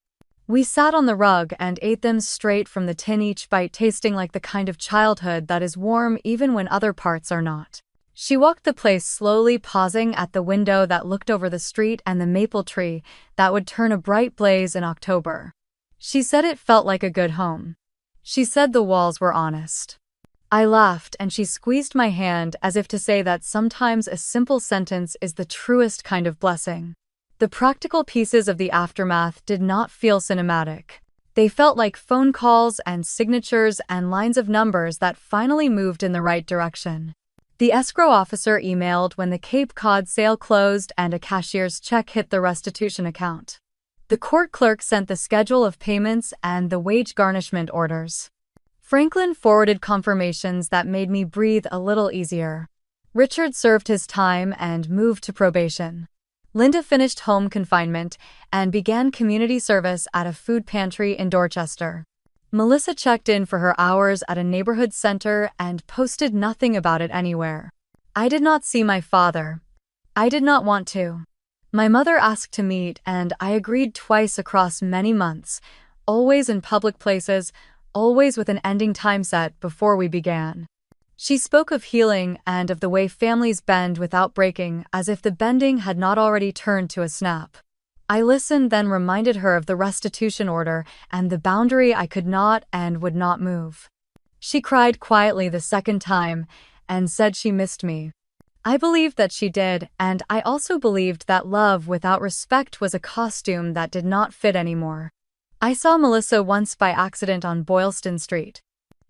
We sat on the rug and ate them straight from the tin, each bite tasting like the kind of childhood that is warm even when other parts are not. She walked the place slowly, pausing at the window that looked over the street and the maple tree that would turn a bright blaze in October. She said it felt like a good home. She said the walls were honest. I laughed and she squeezed my hand as if to say that sometimes a simple sentence is the truest kind of blessing. The practical pieces of the aftermath did not feel cinematic. They felt like phone calls and signatures and lines of numbers that finally moved in the right direction. The escrow officer emailed when the Cape Cod sale closed and a cashier's check hit the restitution account. The court clerk sent the schedule of payments and the wage garnishment orders. Franklin forwarded confirmations that made me breathe a little easier. Richard served his time and moved to probation. Linda finished home confinement and began community service at a food pantry in Dorchester. Melissa checked in for her hours at a neighborhood center and posted nothing about it anywhere. I did not see my father. I did not want to. My mother asked to meet and I agreed twice across many months, always in public places, always with an ending time set before we began. She spoke of healing and of the way families bend without breaking, as if the bending had not already turned to a snap. I listened, then reminded her of the restitution order and the boundary I could not and would not move. She cried quietly the second time and said she missed me. I believed that she did, and I also believed that love without respect was a costume that did not fit anymore. I saw Melissa once by accident on Boylston Street.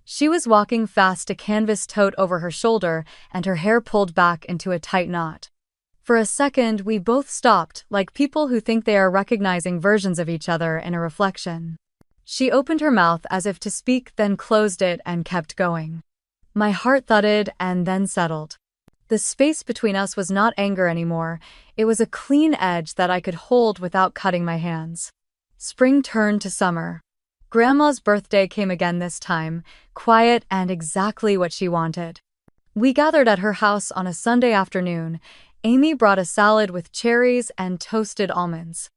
She was walking fast, a canvas tote over her shoulder and her hair pulled back into a tight knot. For a second, we both stopped, like people who think they are recognizing versions of each other in a reflection. She opened her mouth as if to speak, then closed it and kept going. My heart thudded and then settled. The space between us was not anger anymore. It was a clean edge that I could hold without cutting my hands. Spring turned to summer. Grandma's birthday came again, this time, quiet and exactly what she wanted. We gathered at her house on a Sunday afternoon. Amy brought a salad with cherries and toasted almonds.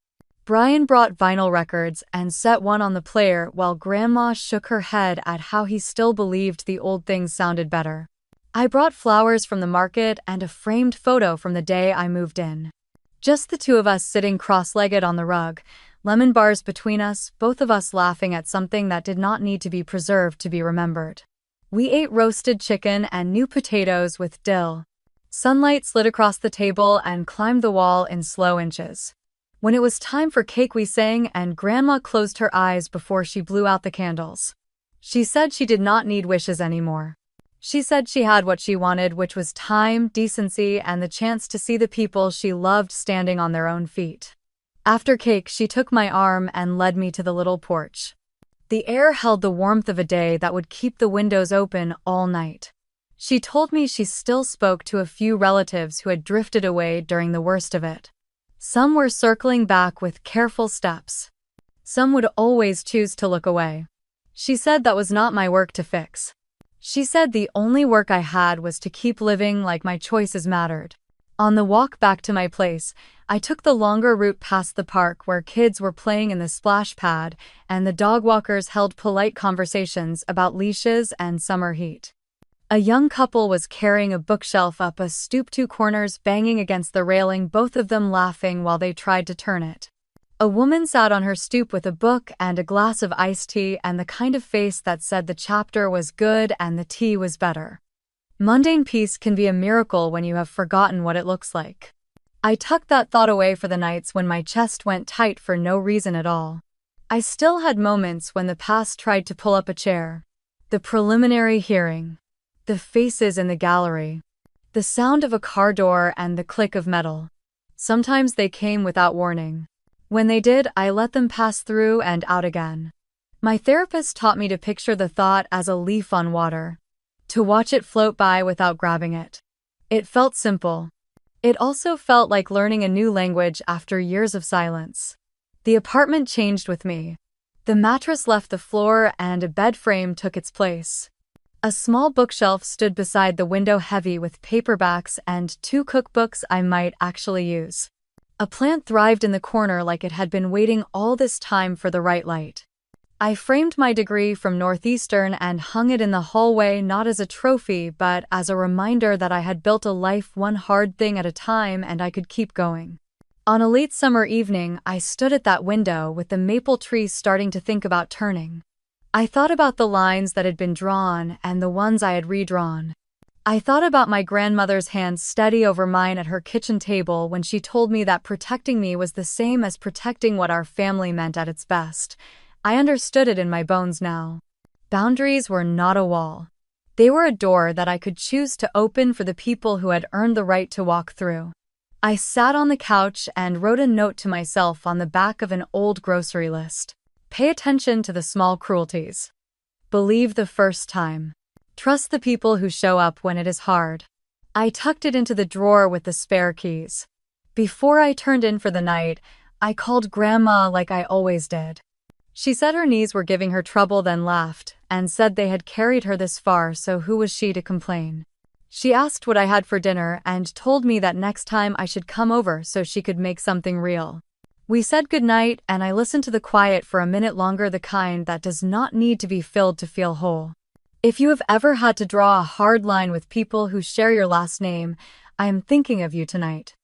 Brian brought vinyl records and set one on the player while Grandma shook her head at how he still believed the old things sounded better. I brought flowers from the market and a framed photo from the day I moved in. Just the two of us sitting cross-legged on the rug, lemon bars between us, both of us laughing at something that did not need to be preserved to be remembered. We ate roasted chicken and new potatoes with dill. Sunlight slid across the table and climbed the wall in slow inches. When it was time for cake, we sang, and Grandma closed her eyes before she blew out the candles. She said she did not need wishes anymore. She said she had what she wanted, which was time, decency, and the chance to see the people she loved standing on their own feet. After cake, she took my arm and led me to the little porch. The air held the warmth of a day that would keep the windows open all night. She told me she still spoke to a few relatives who had drifted away during the worst of it. Some were circling back with careful steps. Some would always choose to look away. She said that was not my work to fix. She said the only work I had was to keep living like my choices mattered. On the walk back to my place, I took the longer route past the park where kids were playing in the splash pad and the dog walkers held polite conversations about leashes and summer heat. A young couple was carrying a bookshelf up a stoop, two corners banging against the railing, both of them laughing while they tried to turn it. A woman sat on her stoop with a book and a glass of iced tea and the kind of face that said the chapter was good and the tea was better. Mundane peace can be a miracle when you have forgotten what it looks like. I tucked that thought away for the nights when my chest went tight for no reason at all. I still had moments when the past tried to pull up a chair. The preliminary hearing. The faces in the gallery. The sound of a car door and the click of metal. Sometimes they came without warning. When they did, I let them pass through and out again. My therapist taught me to picture the thought as a leaf on water. To watch it float by without grabbing it. It felt simple. It also felt like learning a new language after years of silence. The apartment changed with me. The mattress left the floor and a bed frame took its place. A small bookshelf stood beside the window, heavy with paperbacks and 2 cookbooks I might actually use. A plant thrived in the corner like it had been waiting all this time for the right light. I framed my degree from Northeastern and hung it in the hallway, not as a trophy but as a reminder that I had built a life one hard thing at a time and I could keep going. On a late summer evening, I stood at that window with the maple tree starting to think about turning. I thought about the lines that had been drawn and the ones I had redrawn. I thought about my grandmother's hands steady over mine at her kitchen table when she told me that protecting me was the same as protecting what our family meant at its best. I understood it in my bones now. Boundaries were not a wall. They were a door that I could choose to open for the people who had earned the right to walk through. I sat on the couch and wrote a note to myself on the back of an old grocery list. Pay attention to the small cruelties. Believe the first time. Trust the people who show up when it is hard. I tucked it into the drawer with the spare keys. Before I turned in for the night, I called Grandma like I always did. She said her knees were giving her trouble, then laughed, and said they had carried her this far, so who was she to complain? She asked what I had for dinner and told me that next time I should come over so she could make something real. We said goodnight, and I listened to the quiet for a minute longer, the kind that does not need to be filled to feel whole. If you have ever had to draw a hard line with people who share your last name, I am thinking of you tonight.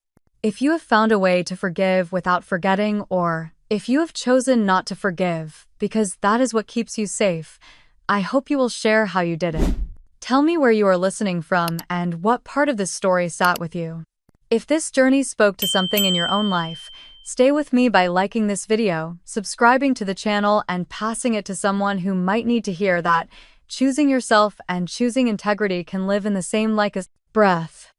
If you have found a way to forgive without forgetting, or if you have chosen not to forgive because that is what keeps you safe, I hope you will share how you did it. Tell me where you are listening from and what part of this story sat with you. If this journey spoke to something in your own life, stay with me by liking this video, subscribing to the channel, and passing it to someone who might need to hear that choosing yourself and choosing integrity can live in the same breath.